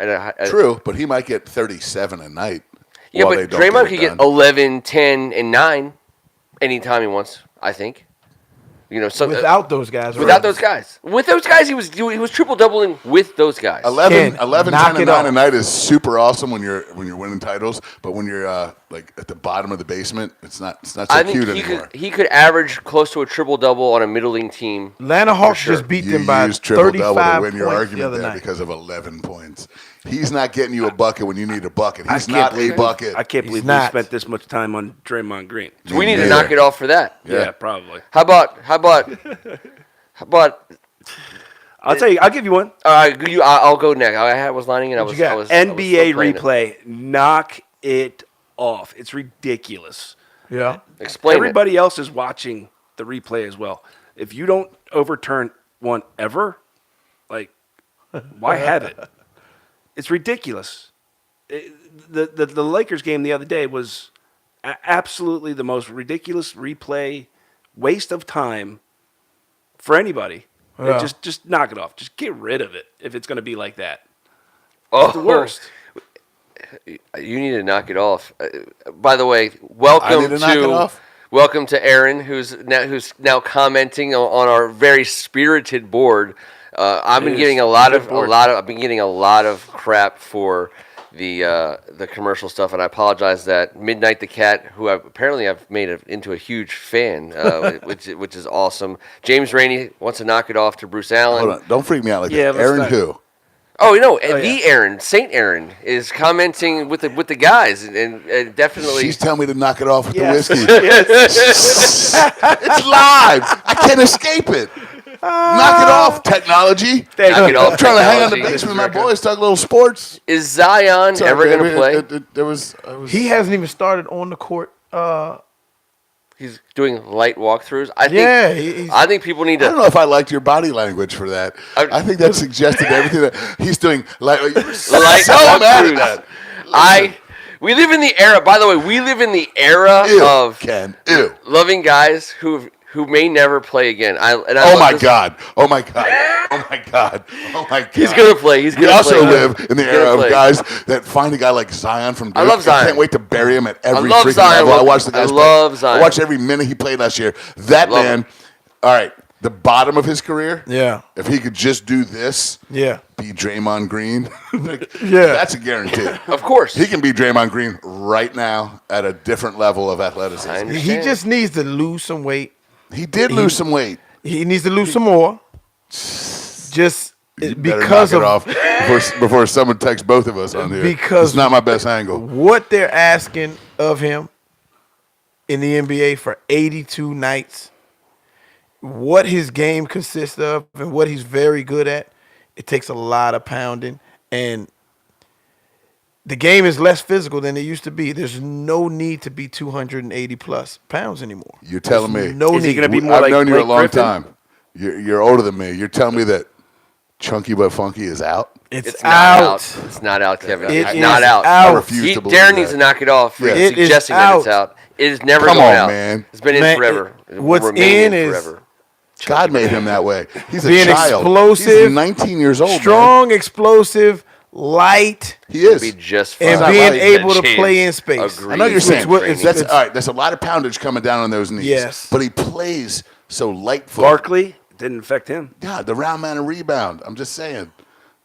True, but he might get 37 a night. Yeah, while but they don't Draymond it could get done. 11, 10, and 9 anytime he wants, I think. You know, so, Without those guys. without those guys. With those guys, he was triple doubling with those guys. 11, Ken, 11 knock 10, and it 9 a off. night is super awesome when you're winning titles, but when you're like at the bottom of the basement, it's not so I think cute he anymore. he could average close to a triple double on a middling team. Atlanta Hawks sure. just beat You them by use triple double 35 to win your points the argument other there night. because of 11 points. He's not getting you a bucket when you need a bucket. He's I can't not a believe- bucket. I can't believe we not. spent this much time on Draymond Green. So we need to neither. knock it off for that. Yeah, probably. How about I'll tell you. I'll give you one. I'll go next. I was lining it. I What was you got? I was NBA still playing it. replay. Knock it off. It's ridiculous. Yeah. Explain Everybody else is watching the replay as well. If you don't overturn one ever, like, why have it? It's ridiculous. The Lakers game the other day was absolutely the most ridiculous replay waste of time for anybody. Yeah. Just knock it off. Just get rid of it if it's going to be like that. Oh, It's the worst. You need to knock it off. By the way, I welcome need to knock it off? welcome to Aaron, who's now commenting on our very spirited board. I've been getting I've been getting a lot of crap for the commercial stuff, and I apologize that Midnight the Cat, who apparently I've made into a huge fan, which is awesome. James Rainey wants to knock it off to Bruce Allen. Hold on. Don't freak me out like Yeah, that. let's Aaron not- who? Oh, you know, yeah. the Aaron, Saint Aaron, is commenting with the guys, and definitely. She's telling me to knock it off with Yes. the whiskey. It's live. I can't escape it. Knock it off, technology. Knock it off, I'm trying to hang on the technology. basement with my boys, talk a little sports. Is Zion It's all ever good. going to play? There was He hasn't even started on the court He's doing light walkthroughs. I think people need to. I don't know if I liked your body language for that. I think that suggested everything that he's doing. Light walkthroughs. We live in the era. By the way, we live in the era of loving guys who may never play again. Oh my God! He's gonna play. We also live in the era of guys that find a guy like Zion from Duke. I love Zion. Can't wait to bury him at every freaking level. I watched the guys play. Zion. I watched every minute he played last year. That man. All right, the bottom of his career. Yeah. If he could just do this. Yeah. Be Draymond Green. Yeah. That's a guarantee. Of course. He can be Draymond Green right now at a different level of athleticism. He just needs to lose some weight. He did lose some weight. He needs to lose some more. Just because of off before someone texts both of us on here. Because it's not my best angle. What they're asking of him in the NBA for 82 nights, what his game consists of and what he's very good at, it takes a lot of pounding, and the game is less physical than it used to be. There's no need to be 280 plus pounds anymore. You're telling me. No need. I've known you a long time. You're older than me. You're telling me that Chunky but Funky is out? It's out. It's not out, Kevin. It's not out. I refuse to believe Darren needs to knock it off for suggesting that it's out. It is never going out. Man. It's been in forever. What's in is forever. God made him that way. He's a being child. Explosive. He's 19 years old. Strong, explosive, light. He is. Be just fine. And being able to play in space. I know you're saying that's all right. There's a lot of poundage coming down on those knees. Yes. But he plays so light-footed. Barkley didn't affect him. Yeah, the round man and rebound. I'm just saying.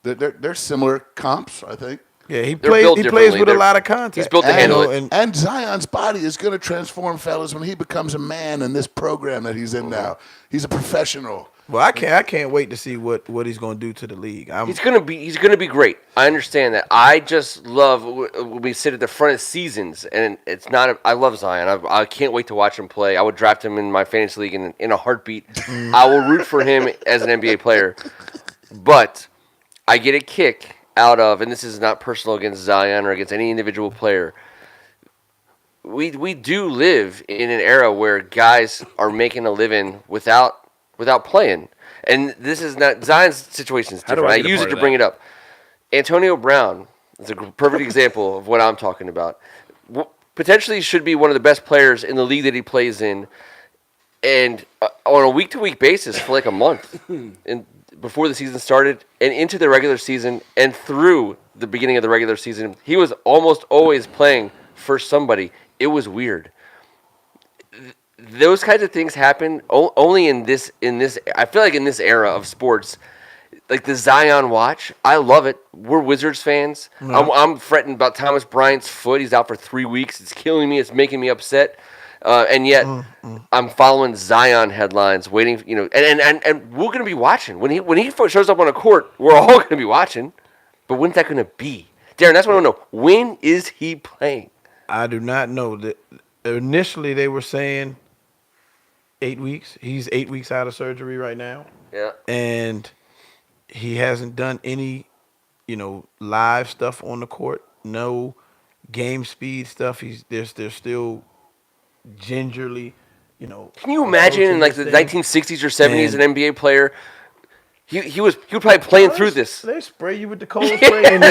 They're similar comps, I think. Yeah, he plays with a lot of contact. He's built to handle it. And Zion's body is going to transform, fellas, when he becomes a man in this program that he's in now. He's a professional. Well, I can't wait to see what he's going to do to the league. He's gonna be great. I understand that. I just love when we sit at the front of seasons, and it's not. I love Zion. I can't wait to watch him play. I would draft him in my fantasy league in a heartbeat. I will root for him as an NBA player, but I get a kick out of, and this is not personal against Zion or against any individual player. We do live in an era where guys are making a living without playing. And this is not Zion's situation is different. I use it to bring it up. Antonio Brown is a perfect example of what I'm talking about. Potentially should be one of the best players in the league that he plays in, and on a week-to-week basis for like a month, and before the season started and into the regular season and through the beginning of the regular season, he was almost always playing for somebody. It was weird. Those kinds of things happen only in this. I feel like in this era of sports, like the Zion watch. I love it. We're Wizards fans. No. I'm fretting about Thomas Bryant's foot. He's out for 3 weeks. It's killing me. It's making me upset. And yet, I'm following Zion headlines, waiting. And we're gonna be watching when he shows up on a court. We're all gonna be watching. But when's that gonna be, Darren? That's what I want to know. When is he playing? I do not know. Initially, they were saying 8 weeks. He's 8 weeks out of surgery right now. Yeah. And he hasn't done any, live stuff on the court. No game speed stuff. They're still gingerly, Can you imagine in like the 1960s or 70s an NBA player? He was probably playing through this. They spray you with the cold spray and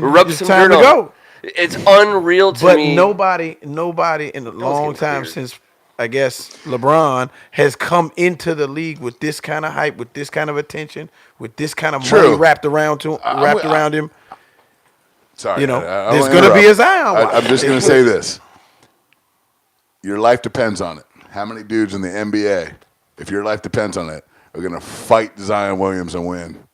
rub some time to go. It's unreal to me. But nobody in a long time since, I guess, LeBron has come into the league with this kind of hype, with this kind of attention, with this kind of money wrapped around him. Sorry, there's going to be a Zion. I'm just going to say this. Your life depends on it. How many dudes in the NBA, if your life depends on it, are going to fight Zion Williams and win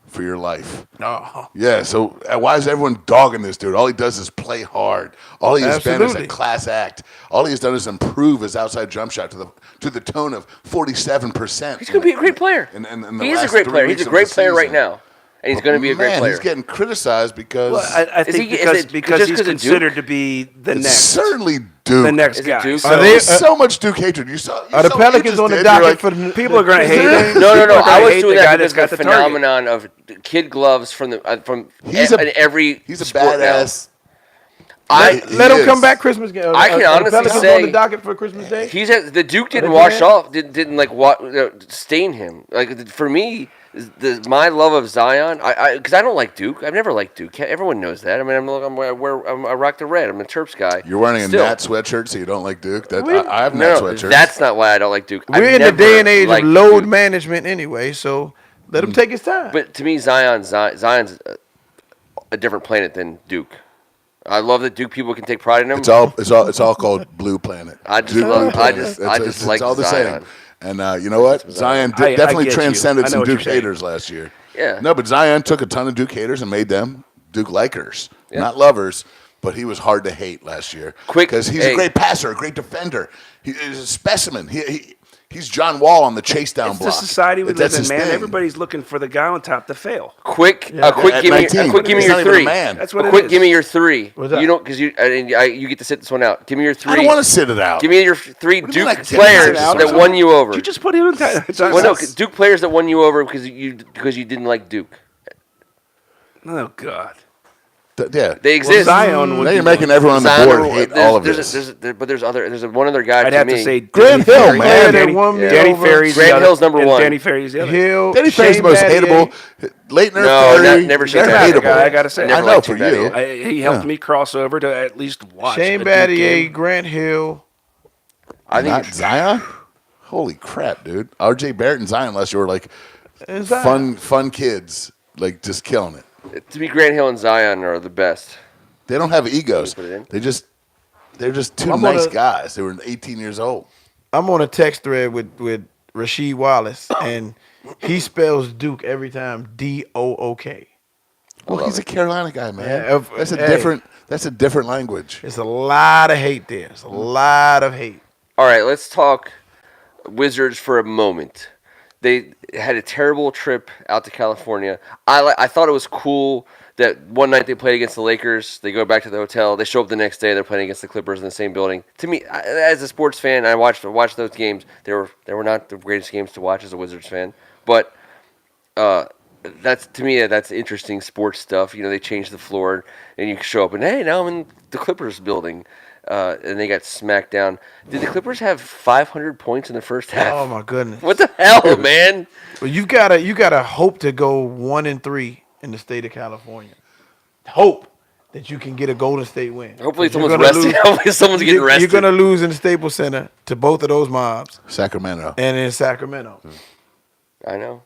for your life? Oh. Yeah, so why is everyone dogging this dude? All he does is play hard. All he has been is a class act. All he has done is improve his outside jump shot to the tone of 47%. He's going to be a great player. He is a great player. He's a great player right now. And he's going to be a great player. He's getting criticized because... Well, I think because he's considered to be the next. Certainly Duke. The next guy. So much Duke hatred. Are the Pelicans on the docket for the... People are going to hate him. No. I was doing that because the phenomenon of kid gloves from he's a every He's a badass. Let him come back Christmas Day. I can honestly say on the docket for Christmas Day. The Duke didn't wash off, didn't like stain him. Like for me, my love of Zion, because I don't like Duke. I've never liked Duke. Everyone knows that. I mean, I rock the red. I'm a Terps guy. You're wearing a Nat sweatshirt, so you don't like Duke. I have Nat sweatshirts. That's not why I don't like Duke. We're in the day and age of load management anyway, so let him take his time. But to me, Zion's a different planet than Duke. I love that Duke people can take pride in him. It's all called Blue Planet. I just like all the Zion. same. And you know what? Zion definitely transcended some Duke haters last year. Yeah. No, but Zion took a ton of Duke haters and made them Duke likers, not lovers. But he was hard to hate last year because he's a great passer, a great defender. He's a specimen. He's John Wall on the chase down block. It's the society we live in, man. Thing. Everybody's looking for the guy on top to fail. Quick, give me your three. That's what give me your three. You don't, because you get to sit this one out. Give me your three. I don't want to sit it out. Give me your three Duke players that won you over. You just put him in. Well, no, Duke players that won you over because you didn't like Duke. Oh God. Yeah, they exist. Well, now you're making everyone on the board hate all of this. But there's one other guy. I'd have to say Grant Hill, man. Danny Ferry's Grant Hill's number one. Danny Ferry's the other. Danny Ferry's the most hateable. Leitner, Ferry, never they're hateable. I gotta say, I know for you. He helped me cross over to at least watch. Shane Battier, Grant Hill. I think Zion. Holy crap, dude! R.J. Barrett and Zion last year were like fun kids, like just killing it. To me, Grant Hill and Zion are the best. They don't have egos. They're just two nice guys. They were 18 years old. I'm on a text thread with Rasheed Wallace, and he spells Duke every time D-O-O-K. Well, he's a Carolina guy, man. Yeah, that's a different language. There's a lot of hate there. There's a lot of hate. All right, let's talk Wizards for a moment. They had a terrible trip out to California. I thought it was cool that one night they played against the Lakers. They go back to the hotel. They show up the next day. They're playing against the Clippers in the same building. To me, as a sports fan, I watched those games. They were not the greatest games to watch as a Wizards fan, but that's interesting sports stuff. You know, they changed the floor, and you show up and hey, now I'm in the Clippers building. And they got smacked down. Did the Clippers have 500 points in the first half? Oh my goodness! What the hell, man? Well, you gotta hope to go 1-3 in the state of California. Hope that you can get a Golden State win. Hopefully someone's resting. Hopefully someone's getting rested. You're gonna lose in the Staples Center to both of those mobs. Sacramento. And in Sacramento. I know.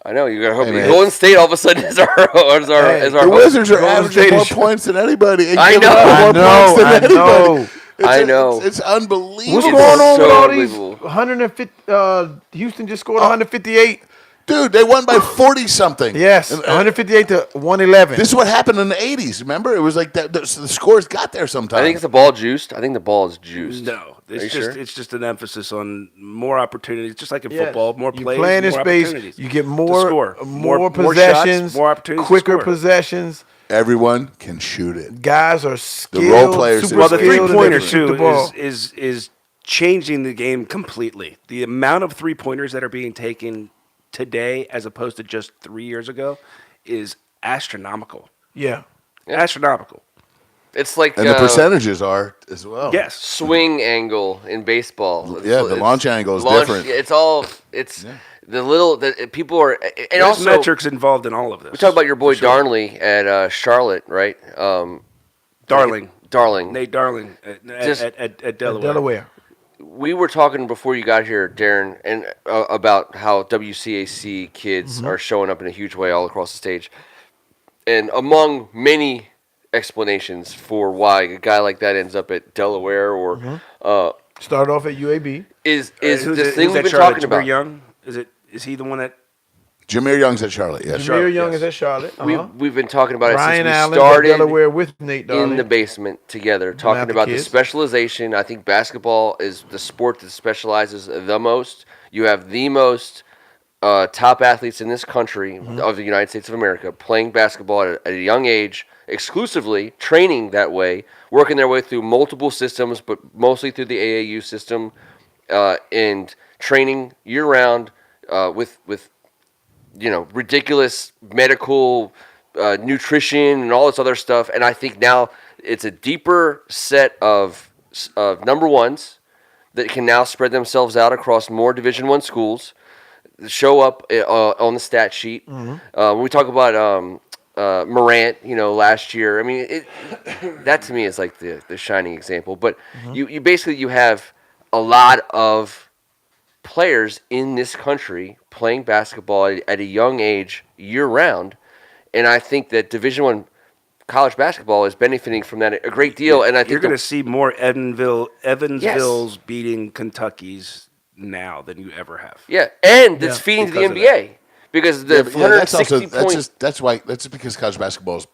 You gotta hope. Golden State all of a sudden is our. The Wizards are averaging more points than anybody. I know. I know. It's unbelievable. What's going on with all these 150? Houston just scored 158. Dude, they won by 40-something. Yes, 158 to 111. This is what happened in the 80s. Remember? It was like that. The scores got there sometimes. I think it's the ball juiced. I think the ball is juiced. No, it's just an emphasis on more opportunities, just like in football. More plays, you play in more space. opportunities. You get more more possessions, shots, more opportunities, quicker possessions. Everyone can shoot it. Guys are skilled. The role players. Well, the 3-pointer too is changing the game completely. The amount of 3-pointers that are being taken today, as opposed to just 3 years ago, is astronomical. Yeah. Astronomical. It's like and the percentages are as well. Yes, swing angle in baseball. The launch angle is different. The little that people are, and there's also metrics involved in all of this. We talk about your boy Darnley at Charlotte, right? Darling, Nate Darling at Delaware. We were talking before you got here, Darren, and about how WCAC kids are showing up in a huge way all across the stage. And among many explanations for why a guy like that ends up at Delaware or started off at UAB is the thing we've been talking about. Young? Is he the one that? Jameer Young's at Charlotte. Yes. Jameer Young is at Charlotte. We've been talking about Ryan it since Allen we started Delaware with Nate Darling in the basement together, talking about the specialization. I think basketball is the sport that specializes the most. You have the most top athletes in this country of the United States of America playing basketball at a young age, exclusively training that way, working their way through multiple systems, but mostly through the AAU system, and training year-round with ridiculous medical nutrition and all this other stuff. And I think now it's a deeper set of number ones that can now spread themselves out across more Division I schools, show up on the stat sheet. When we talk about Morant, last year, I mean, that to me is like the shining example. But you basically you have a lot of players in this country playing basketball at a young age year round, and I think that Division I college basketball is benefiting from that a great deal. And I think you're going to see more Evansvilles beating Kentucky's now than you ever have. Yeah, and it's feeding to the Because of NBA because the 160 points. That's because college basketball's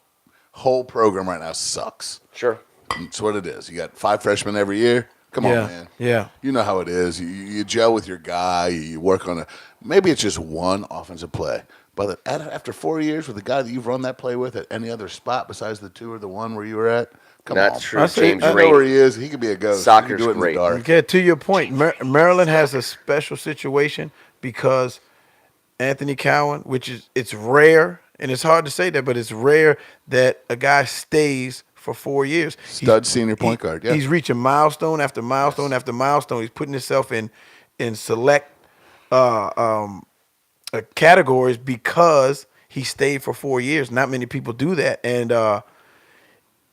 whole program right now sucks. Sure, That's what it is. You got 5 freshmen every year. Come on, man. Yeah. You know how it is. You gel with your guy. You work on maybe it's just one offensive play. But after 4 years with the guy that you've run that play with at any other spot besides the 2 or the 1 where you were at, come on. That's true. James I know where he is. He could be a ghost. Soccer's he can do it great. in the dark. Okay, to your point, Maryland has a special situation because Anthony Cowen, it's rare, and it's hard to say that, but it's rare that a guy stays for 4 years. Stud senior point guard, yeah. He's reaching milestone after milestone after milestone. He's putting himself in select categories because he stayed for 4 years. Not many people do that, and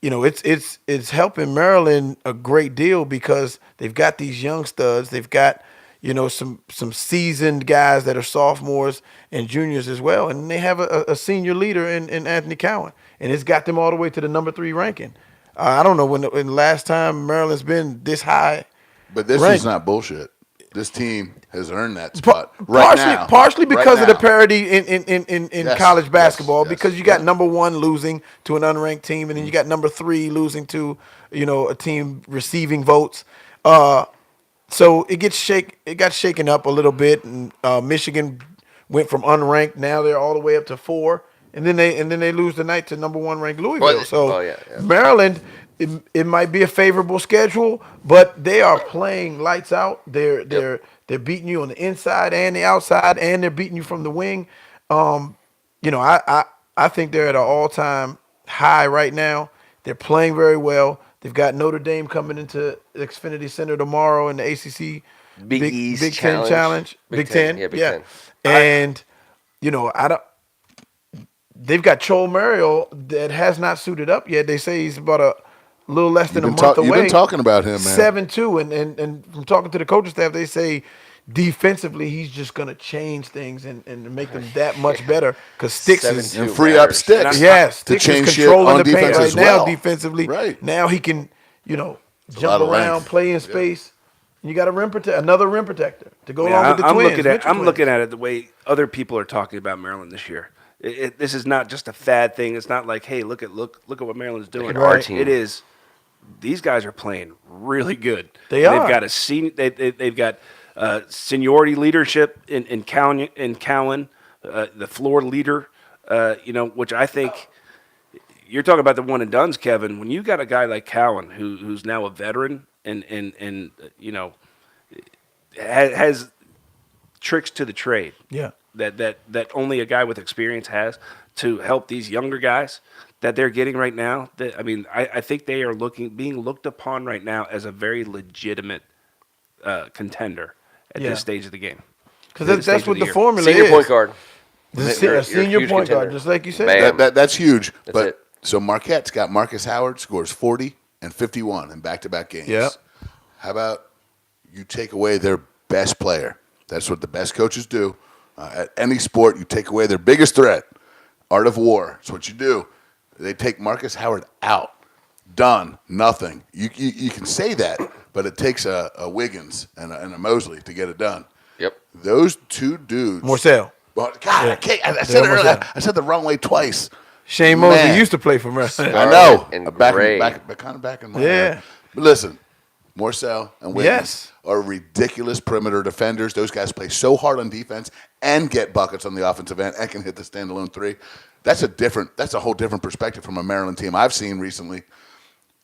it's helping Maryland a great deal because they've got these young studs. They've got some seasoned guys that are sophomores and juniors as well, and they have a senior leader in Anthony Cowen, and it's got them all the way to the number 3 ranking. I don't know when the last time Maryland's been this high. But this ranked. is not bullshit. This team has earned that spot right now. Partially because of the now. parity in Yes, college basketball, yes, because you got number 1 losing to an unranked team, and then you got number 3 losing to a team receiving votes. So it got shaken up a little bit, and Michigan went from unranked. Now they're all the way up to 4, and then they lose tonight to number 1 ranked Louisville. Maryland, it might be a favorable schedule, but they are playing lights out. They're beating you on the inside and the outside, and they're beating you from the wing. I think they're at an all-time high right now. They're playing very well. They've got Notre Dame coming into Xfinity Center tomorrow in the ACC Big Ten Challenge. Big Ten. Yeah, Big Ten. And they've got Joel Mario that has not suited up yet. They say he's about a little less than a month away. You've been talking about him, man. 7-2, and from talking to the coaching staff, they say defensively he's just going to change things and make them that much better because Sticks is and free up Sticks. Yes, to Sticks change is shit controlling on the paint defense right as now well. defensively. Right. Now he can, a lot jump of around, length. play in space. And you got another rim protector to go along with the twins. I'm looking at it the way other people are talking about Maryland this year. This is not just a fad thing. It's not like, hey, look at what Maryland's doing. Look at our team. It is. These guys are playing really good. They are. They've got they've got seniority leadership in Cowen, the floor leader. Which I think you're talking about the one and dones, Kevin. When you got a guy like Cowen who's now a veteran and has tricks to the trade. Yeah. That only a guy with experience has to help these younger guys that they're getting right now. I think they are being looked upon right now as a very legitimate contender at this stage of the game. Because that's what the formula Senior is. point guard. A senior huge point guard, contender. just like you said. Bam. That's huge. That's it. So Marquette's got Marcus Howard scores 40 and 51 in back-to-back games. Yep. How about you take away their best player? That's what the best coaches do. At any sport, you take away their biggest threat. Art of war. That's what you do. They take Marcus Howard out. Done. Nothing. You can say that, but it takes a Wiggins and a Mosley to get it done. Yep. Those 2 dudes. Morcell. Well, God, I can't. I said it earlier. I said the wrong way twice. Shane Mosley Man. used to play for Maryland. I know. and Back Gray. in my Yeah. head. But listen, Morcell and Wiggins Yes. are ridiculous perimeter defenders. Those guys play so hard on defense and get buckets on the offensive end and can hit the standalone 3. That's a whole different perspective from a Maryland team I've seen recently.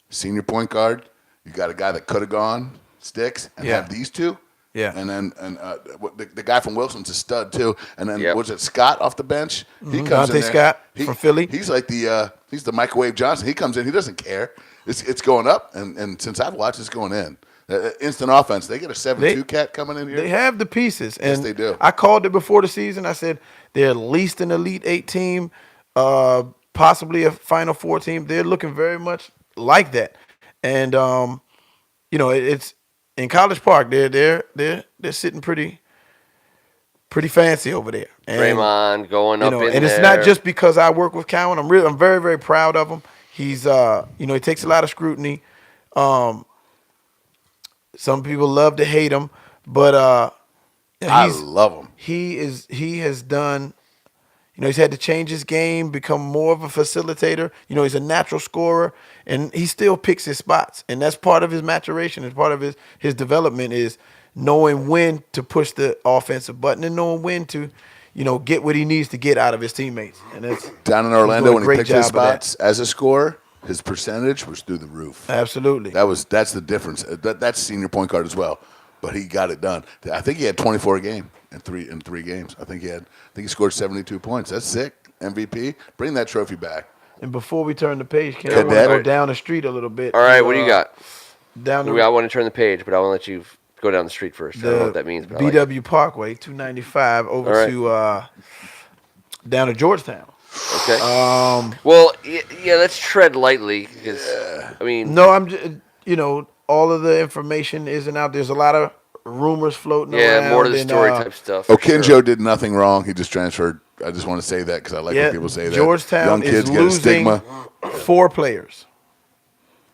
Senior point guard, you got a guy that could have gone Sticks and have these 2. Yeah. And then the guy from Wilson's a stud too. And then was it Scott off the bench? He comes Dante in there. Scott from Philly. He's like he's the microwave Johnson. He comes in. He doesn't care. It's going up. And since I've watched, it's going in. Instant offense. They get a 7-2 cat coming in here. They have the pieces. And yes, they do. I called it before the season. I said they're at least an Elite 8 team, possibly a Final Four team. They're looking very much like that. And it's in College Park. They're sitting pretty fancy over there. And, Draymond going up in and there. it's not just because I work with Cowen. I'm very, very proud of him. He's he takes a lot of scrutiny. Some people love to hate him, but I love him. He has done. He's had to change his game, become more of a facilitator. He's a natural scorer, and he still picks his spots. And that's part of his maturation, and part of his development is knowing when to push the offensive button and knowing when to, get what he needs to get out of his teammates. And that's down in Orlando when he picked his spots as a scorer, his percentage was through the roof. Absolutely. That's the difference. That's senior point guard as well, but he got it done. I think he had 24 a game in three games. I think he scored 72 points. That's sick. MVP. Bring that trophy back. And before we turn the page, can I go down the street a little bit? All right, what do you got? I want to turn the page, but I want to let you go down the street first. I don't know what that means. But BW Parkway, 295 over to down to Georgetown. Okay. Well, yeah, let's tread lightly because I mean. No, I'm. All of the information isn't out. There's a lot of rumors floating around. Yeah, more to the story type stuff. Okinjo did nothing wrong. He just transferred. I just want to say that because I like when people say that. Georgetown Young kids is get a losing stigma. 4 players.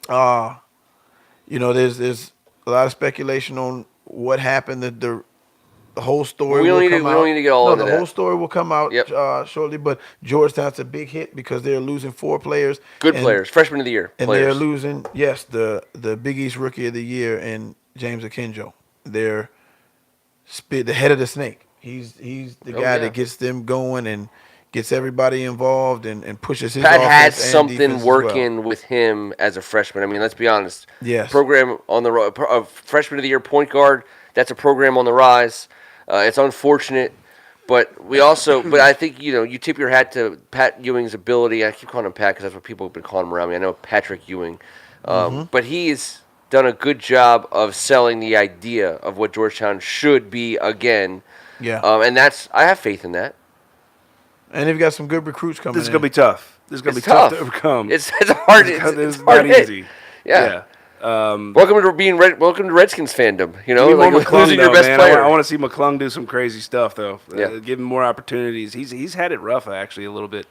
There's a lot of speculation on what happened. The whole story we don't will come out. We don't need to get all into that. The whole story will come out shortly. But Georgetown's a big hit because they're losing 4 players. Good players, freshman of the year. And players. they're losing, the Big East Rookie of the Year and James Okinjo. They're the head of the snake. He's the guy that gets them going and gets everybody involved and pushes his Pat had offense and something defense working with him as a freshman. I mean, let's be honest. Yes. Program on the freshman of the year point guard. That's a program on the rise. It's unfortunate, but but I think you tip your hat to Pat Ewing's ability. I keep calling him Pat because that's what people have been calling him around me. I know Patrick Ewing, but he's done a good job of selling the idea of what Georgetown should be again. Yeah. And I have faith in that. And they've got some good recruits coming in. This is going to be tough. This is going to be tough to overcome. It's hard. It's hard not easy. Yeah. Welcome to Redskins fandom. Give me more McClung, losing your best man. player. I want to see McClung do some crazy stuff, though. Yeah. Give him more opportunities. He's had it rough actually a little bit.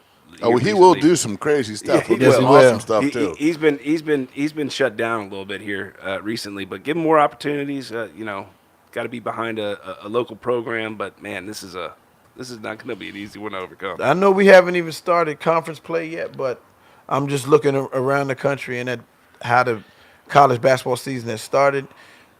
He will do some crazy stuff. He He'll do some will. awesome stuff too. He's been shut down a little bit here recently, but give him more opportunities. Got to be behind a local program, but man, this is not going to be an easy one to overcome. I know we haven't even started conference play yet, but I'm just looking around the country and at how the college basketball season has started,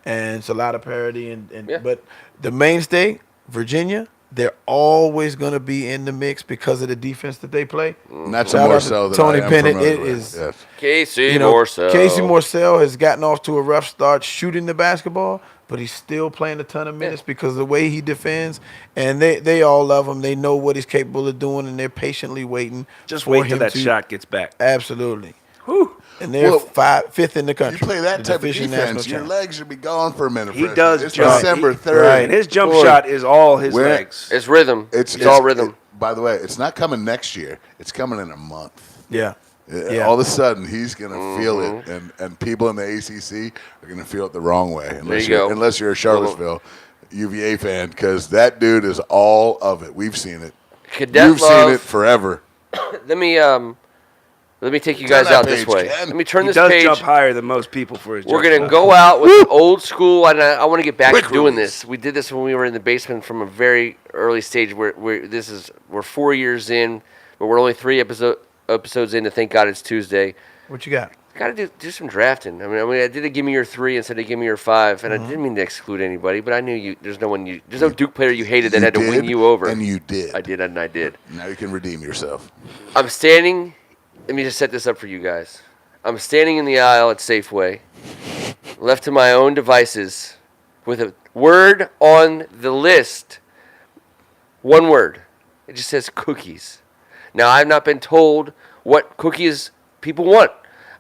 and it's a lot of parity. But the mainstay, Virginia, they're always going to be in the mix because of the defense that they play. And that's more so than Tony I am Bennett. familiar It with. is Yes. Casey Morsell. Casey Morsell has gotten off to a rough start shooting the basketball, but he's still playing a ton of minutes because of the way he defends. And they all love him. They know what he's capable of doing, and they're patiently waiting. Just for wait till him that to, shot gets back. Absolutely. Whew. And they're 5th in the country. You play that the type of division defense, national your champ. legs should be gone for a minute. He does It's jump. December 3rd. Right. And his jump shot is all his legs. It's rhythm. It's all rhythm. By the way, it's not coming next year. It's coming in a month. Yeah. All of a sudden, he's going to feel it, and people in the ACC are going to feel it the wrong way. Unless you're a Charlottesville UVA fan, because that dude is all of it. We've seen it. You've seen it forever. Let me take you guys out this way. Ken. Let me turn He this does page. jump higher than most people for his jump We're going to shot. go out with old school, and I want to get back Quick to doing release. this. We did this when we were in the basement from a very early stage. We're 4 years in, but we're only 3 episodes in. To thank God it's Tuesday. What you got? Got to do some drafting. I mean, I did a give me your 3 instead of give me your 5, and I didn't mean to exclude anybody, but I knew there's no Duke player you hated that had to win you over. And you did. I did, and I did. Now you can redeem yourself. I'm standing. Let me just set this up for you guys. I'm standing in the aisle at Safeway, left to my own devices, with a word on the list. One word. It just says cookies. Now, I've not been told what cookies people want.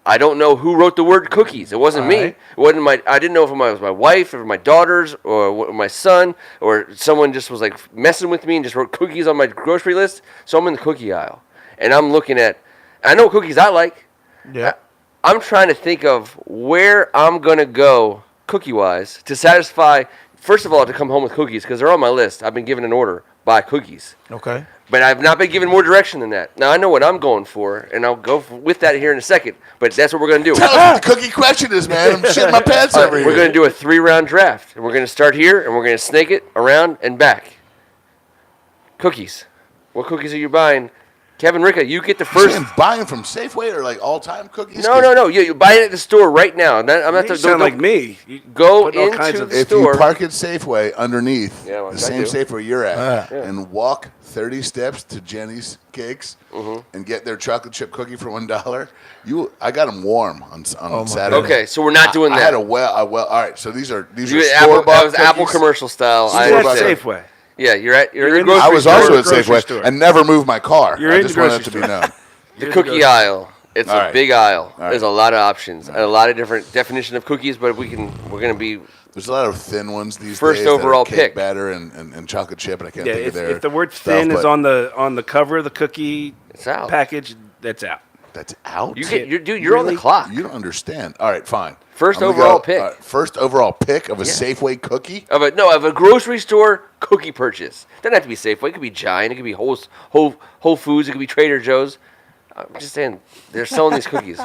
I don't know who wrote the word cookies. It wasn't me. It wasn't my. I didn't know if it was my wife, or my daughters, or my son, or someone just was like messing with me and just wrote cookies on my grocery list. So I'm in the cookie aisle, and I'm looking at. I know what cookies I like. Yeah. I'm trying to think of where I'm gonna go cookie-wise to satisfy. First of all, to come home with cookies because they're on my list. I've been given an order. Buy cookies. Okay. But I've not been given more direction than that. Now, I know what I'm going for, and I'll go with that here in a second. But that's what we're going to do. Tell us what the cookie question is, man. I'm shitting my pants over here. We're going to do a 3-round draft. And we're going to start here, and we're going to snake it around and back. Cookies. What cookies are you buying? Kevin Ricka, you get the first. Saying buying from Safeway or like all-time cookies? No. You buy it at the store right now. I'm not. You sound like me. You Go put all kinds into of- the If store. you park at Safeway underneath Yeah, well, the I same do. Safeway you're at and walk 30 steps to Jenny's Cakes and get their chocolate chip cookie for $1, I got them warm on Saturday. Okay, so we're not doing I that. had a all right. So these are You store Apple, bought that was Apple commercial style. You're I at understand. Safeway. Yeah, you're in the in the- grocery I was store. also at grocery Safeway store. and never moved my car. You're I in just the wanted it to grocery be store. known. The cookie aisle. It's All a right. big aisle. right. There's a lot of options and a lot of different definition of cookies, but we're gonna be There's a lot of thin ones these First days. overall that are cake pick. batter and chocolate chip, and I can't Yeah, think of their if the word stuff, thin is but on the cover of the cookie It's out. package, that's out. that's out. you're on the clock. You don't understand. All right, fine. First I'm gonna overall pick. First overall pick of a Safeway cookie. Of a grocery store cookie purchase. Doesn't have to be Safeway. It could be Giant. It could be Whole Foods. It could be Trader Joe's. I'm just saying they're selling these cookies.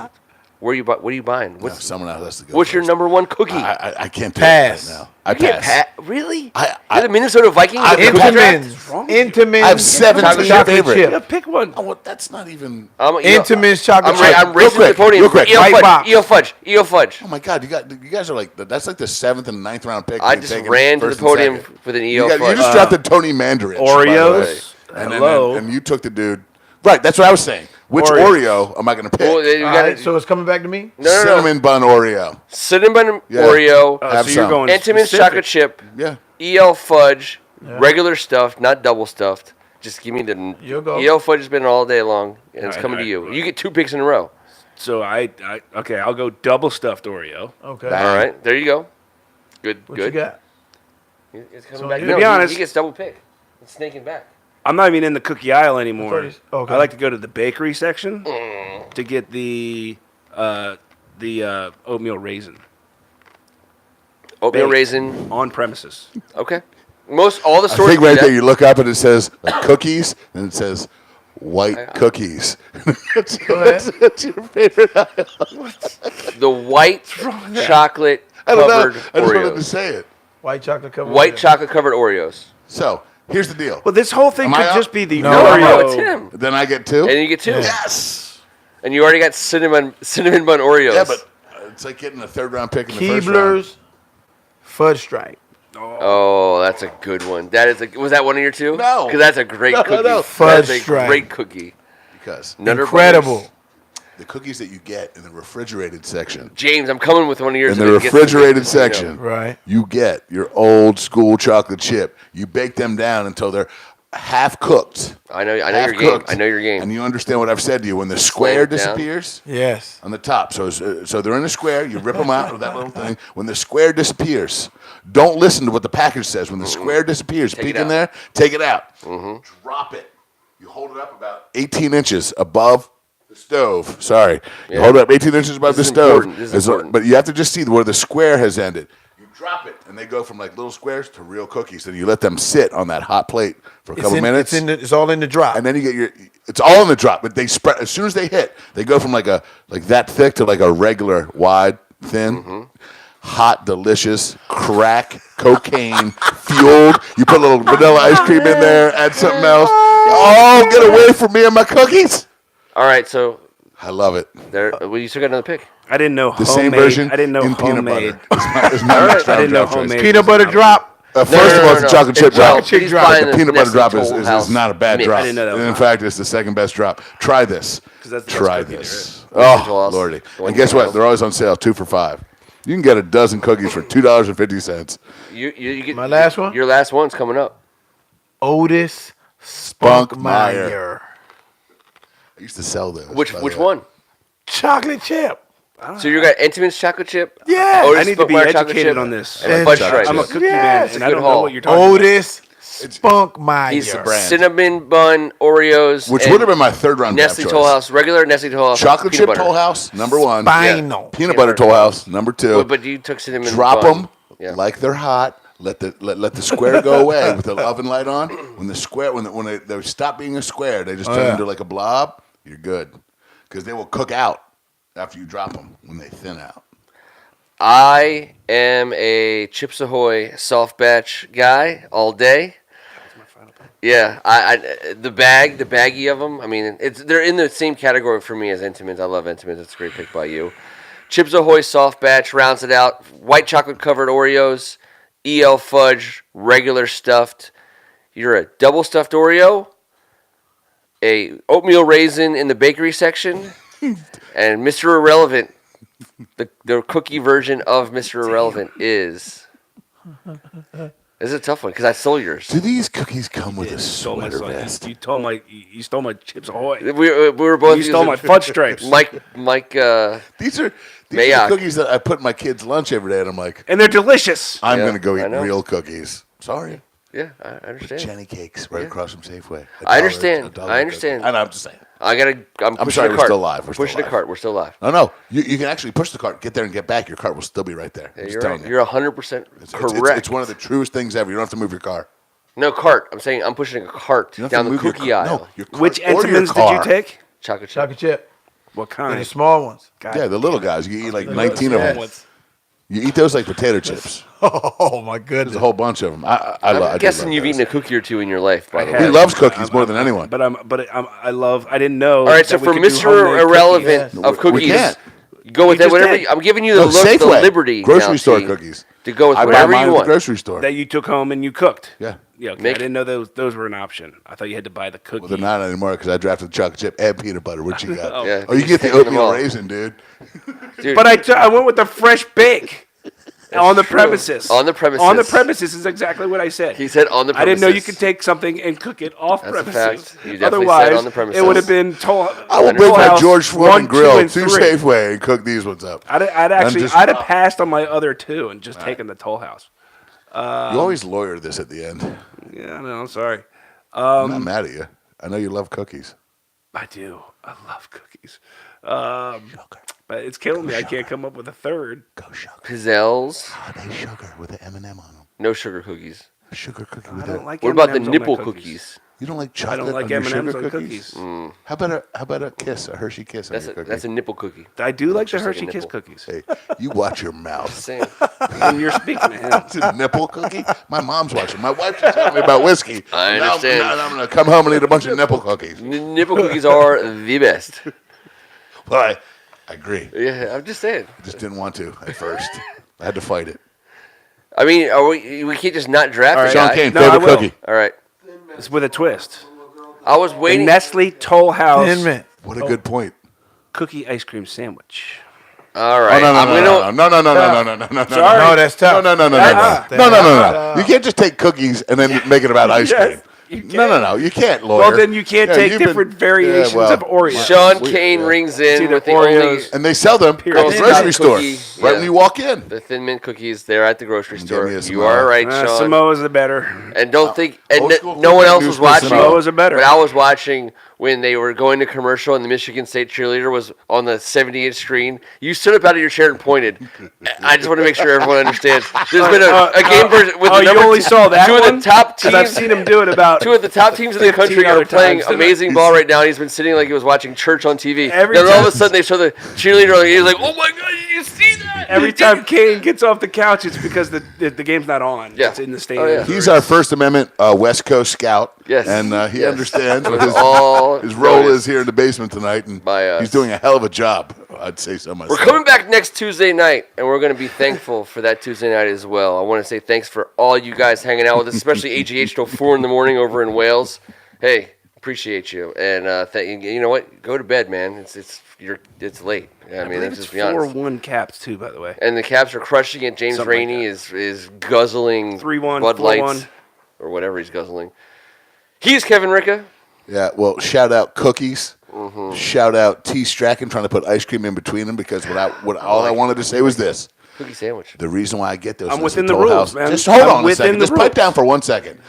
What are you buying? No, someone else has to go. What's your first. number one cookie? I can't do Pass. it right now. I You can't pass. Really? I- You're the Minnesota Vikings. I- with the cookie draft? Intamin's. Intamin's. I have 17 chocolate favorite. chip. Yeah, pick one. Oh, well, that's not even. Intamin's chocolate chip. I'm racing to the quick, podium. real quick. EO White fudge. box. EO fudge. Oh my God, you guys are like that's like the 7th and 9th round pick. I you've just taken ran to the first and podium second. with an EO You fudge. just drafted Tony Mandarich. by the Oreos. way. And Hello. and you took the dude. Right, that's what I was saying. Which Oreos. Oreo am I going to pick? Well, you All gotta- right, so it's coming back to me? no. Cinnamon bun Oreo. Cinnamon Yeah. Oreo. Have So you're some. going Entenmann's specific. chocolate chip. Yeah. EL fudge. Regular stuffed, not double stuffed. Just give me the You'll go. EL fudge has been all day long, and it's Right, coming to right, you. right. You get 2 picks in a row. So okay, I'll go double stuffed Oreo. Okay. Bang. All right, there you go. Good, What good. you got? It's coming So back. to No, be honest- he gets double pick. It's snaking back. I'm not even in the cookie aisle anymore. Okay. I like to go to the bakery section to get the oatmeal raisin Oatmeal Baked. raisin. on premises. Okay. All the I stores think do right that. there you look up and it says cookies and it says white cookies. that's, Go ahead. that's your favorite aisle. The white chocolate I don't know. covered I just wanted to Oreos. say it. White chocolate covered. White Oreo. chocolate covered Oreos. So here's the deal. Well, this whole thing Am I could up? just be the No, Oreo. No, it's him. Then I get 2. And you get 2. Yes. And you already got cinnamon bun Oreos. Yeah, but it's like getting a 3rd round pick in the first round. Keebler's fudge stripe. Oh, that's a good one. Was that one of your 2? No. Because that's a great No, cookie. no. Fudge That's a stripe. great cookie. Because Nutter Incredible. Butters. the cookies that you get in the refrigerated section. James, I'm coming with one of yours. In so the we can get refrigerated some- section, Right. you get your old school chocolate chip. You bake them down until they're half cooked. I know half your game. cooked. I know your game. And you understand what I've said to you. When the square it down. disappears Yes. on the top, so they're in a square. You rip them out with that little thing. When the square disappears, don't listen to what the package says. When the square disappears, Take peek it in out. there, take it out, drop it. You hold it up about 18 inches above the stove. Sorry, you Yeah. hold it up 18 inches above This the is stove. important. This is important. But you have to just see where the square has ended. You drop it, and they go from like little squares to real cookies. And you let them sit on that hot plate for a couple minutes. It's all in the drop. And then you get it's all in the drop, but they spread as soon as they hit. They go from like that thick to like a regular wide, thin, hot, delicious, crack, cocaine fueled. You put a little vanilla ice cream in there, add something else. Oh, get away from me and my cookies! All right, so I love it. there. Well, you still got another pick. I didn't know The homemade. same version I didn't know in peanut homemade. butter. Is my next I round didn't know draft choice. homemade. Peanut butter drop. First of all, it's a chocolate chip It's drop. chocolate chip He's drop. buying The peanut butter drop is House not a bad mix. drop. I didn't know that was And in on. fact, it's the second best drop. Try this. that's the best Try cookie there this. is. Oh, House. Lordy. The one And guess you what? know. They're always on sale, 2 for $5. You can get a dozen cookies for $2.50. You get My last one? Your last one's coming up. Otis Spunkmeyer. Spunkmeyer. I used to sell those. Which by the way. one? Chocolate chip. So you got Entenmann's chocolate chip? Yeah. Otis I need to be Spunkmeyer chocolate educated chip, on this. And fudge stripes. I'm a cookie Yes. man, and I Good don't haul. know what you're talking about. Otis Spunkmeyer. He's brand. cinnamon bun Oreos. Which and would have been my third round draft Nestle choice. Toll House, regular Nestle Toll House. Chocolate peanut chip butter. Toll House, number one. Spinal. Peanut butter Toll House, number two. Well, but you took cinnamon Drop bun. them Yeah. like they're hot. Let the square go away with the oven light on. When the square when they stop being a square, they just turn into like a blob. You're good because they will cook out after you drop them when they thin out. I am a Chips Ahoy soft batch guy all day. Yeah, the baggie of them. I mean, they're in the same category for me as Entenmann's. I love Entenmann's. It's a great pick by you. Chips Ahoy soft batch rounds it out. White chocolate covered Oreos, EL fudge, regular stuffed. You're a double stuffed Oreo, a oatmeal raisin in the bakery section, and Mr. Irrelevant. The cookie version of Mr. Irrelevant is. This is a tough one because I stole yours. Do these cookies come with a Stole my sweater vest? You stole my Chips Ahoy. We were both. You stole my fudge stripes. Mike. These are Mayock. cookies that I put in my kids' lunch every day, and I'm like, And they're delicious. I'm Yeah, going to go I eat know. real cookies. Sorry. Yeah, I understand. Jenny Cakes right across from Safeway. I understand. $1 I understand. cookie. And I'm just saying. I'm pushing sorry, the we're cart. still live. We're still pushing the live. cart. We're still live. No. You can actually push the cart, get there and get back. Your cart will still be right there. I'm just You're telling right. you. You're 100% It's- correct. It's one of the truest things ever. You don't have to move your car. No cart. I'm saying I'm pushing a cart You don't have down to the move your cookie car. aisle. No, your cart Which or your Entenmann's did car. you take? Chocolate chip. Chocolate chip. What And kind? the small ones. God Yeah, the little guys. You eat like 19 of them. Yes. You eat those like potato chips. Oh my There's goodness. a whole bunch of them. I I'm do guessing love you've those. eaten a cookie or two in your life, by the I way. He have. loves cookies more than anyone. But I didn't know. All right, so that we for could do Mr. homemade Irrelevant cookies. of We cookies, can't. go with You that. just Whatever. did. I'm giving you the No, look, the Safeway. liberty. Grocery now, store T, cookies. To go with I buy whatever mine you at the want. grocery store. that you took home and you cooked. Yeah. Yeah, okay. Make- I didn't know those were an option. I thought you had to buy the cookie. Well, they're not anymore because I drafted chocolate chip and peanut butter. What you got? Yeah, Oh, you he's get the taking them oatmeal all. raisin, dude. Dude, But I went with the fresh bake on the true. premises. On the premises. On the premises is exactly what I said. he said on the I premises. didn't know you could take something and cook it off That's a premises. fact. You definitely said Otherwise, on the premises. it would have been told. I will bring my George Foreman grill to three. Safeway and cook these ones up. I'd have passed on my other two and just taken the Toll House. You always lawyer this at the end. Yeah, no, I'm sorry. I'm not mad at you. I know you love cookies. I do. I love cookies. But it's killing me. I can't come up with a third. Go sugar. Pizzelles, Honey sugar with an M&M on them. no sugar cookies. A sugar cookie I with don't a... like What about the M&Ms on my nipple cookies? You don't like I chocolate don't like on your M&Ms sugar on cookies? cookies. How about a kiss, a Hershey kiss on your cookie? That's a nipple cookie. I do like the Just like a Hershey Kiss nipple. cookies. Hey, you watch your mouth. Same. And you're speaking to him. It's a nipple cookie? My mom's watching. My wife just told me about whiskey. I Now understand. I'm going to come home and eat a bunch of nipple cookies. Nipple cookies are the best. Well, I agree. Yeah, I'm just saying. I just didn't want to at first. I had to fight it. I mean, we can't just not draft All a right. Sean guy. Kane, No, I favorite will. cookie. All right. It's with a twist. I was The waiting. Nestle Toll House Thin Mint. What a good point. cookie ice cream sandwich. All Oh, right. no, no, I'm no, gonna. no, no, no, no, no, no, no, no, no, Sorry. no. No, that's tough. No, no, no, no, Ah. no, no, no, no, no. You can't just take cookies and then make it about ice Yes, cream. you No, no, no. You can't, lawyer. Well, then you can't Yeah, take you've been- different variations yeah, well, of Oreos. Sean Kane rings in either with the only Oreos- And they sell them at the Period. grocery store Cookie, right yeah. when you walk in. the Thin Mint cookies. They're at the grocery Give store. me a You Samoa. are right, Sean. Samoa's the better. And don't think. And old school no one cookie, else new was school watching. Samoas are better. But I was watching when they were going to commercial and the Michigan State cheerleader was on the 70-inch screen. You stood up out of your chair and pointed. I just want to make sure everyone understands. There's been a game version with the you number only saw that two one? of the top Because I've teams. seen him do it about. Two of the top teams in the 15 country are other playing times, didn't amazing ball right now. And he's been sitting like he was watching church on TV. Every Then all of time- a sudden they show the cheerleader on the he's like, "Oh my God, did you see that?" Every time Kane gets off the couch, it's because the game's not on. Yeah. It's in the Oh, stands. yeah. He's our First Amendment West Coast scout. Yes. And he Yes. understands what his All role noticed is here in the basement tonight. And by us. he's doing a hell of a job, I'd say so myself. We're coming back next Tuesday night, and we're going to be thankful for that Tuesday night as well. I want to say thanks for all you guys hanging out with us, especially AGH till 4 in the morning over in Wales. Hey, Appreciate you. And you know what? Go to bed, man. It's late. I mean, let's it's just be honest. 4-1 Caps too, by the way. And the Caps are crushing it. James Something like Rainey is guzzling 3-1, Bud 4-1. Lights or whatever he's guzzling. He's Kevin Ricka. Yeah, well, shout out Cookies. Shout out T. Strachan trying to put ice cream in between them because all I wanted to say was this. Cookie sandwich. The reason why I get those I'm is within the the Toll rules, House. man. Just hold I'm on a within second. the Just pipe rules. down for 1 second.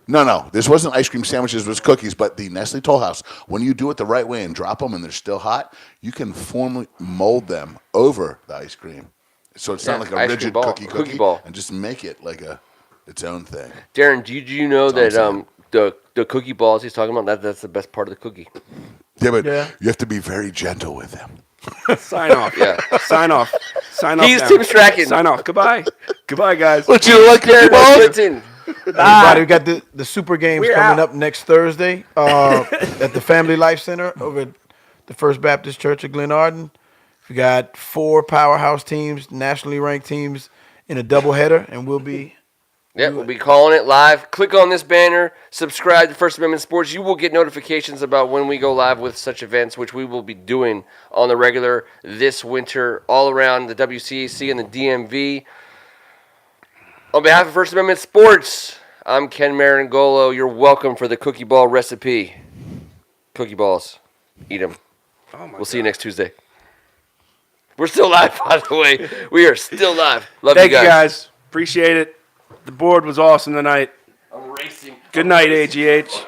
No, this wasn't ice cream sandwiches. It was cookies. But the Nestle Toll House, when you do it the right way and drop them and they're still hot, you can formally mold them over the ice cream. So it's not like a ice cream rigid ball, cookie ball. and just make it like its own thing. Darren, do you know That's all that the cookie balls he's talking about, that's the best part of the cookie? Yeah, but Yeah. you have to be very gentle with them. Sign off. Yeah. Sign off. Sign off. He's now. Tim Strachan. Sign off. Goodbye. Goodbye, guys. But you like cookie Darren balls? Clinton. Everybody, we got the Super Games We're coming out. up next Thursday at the Family Life Center over at the First Baptist Church of Glenarden. We got 4 powerhouse teams, nationally ranked teams in a doubleheader, and we'll be Yep, we'll be calling it live. Click on this banner, subscribe to First Amendment Sports. You will get notifications about when we go live with such events, which we will be doing on the regular this winter all around the WCAC and the DMV. On behalf of First Amendment Sports, I'm Ken Marangolo. You're welcome for the cookie ball recipe. Cookie balls. Eat them. We'll see you next Tuesday. We're still live, by the way. We are still live. Love Thank you you, guys. guys. Appreciate it. The board was awesome tonight. I'm racing. Good night, AGH.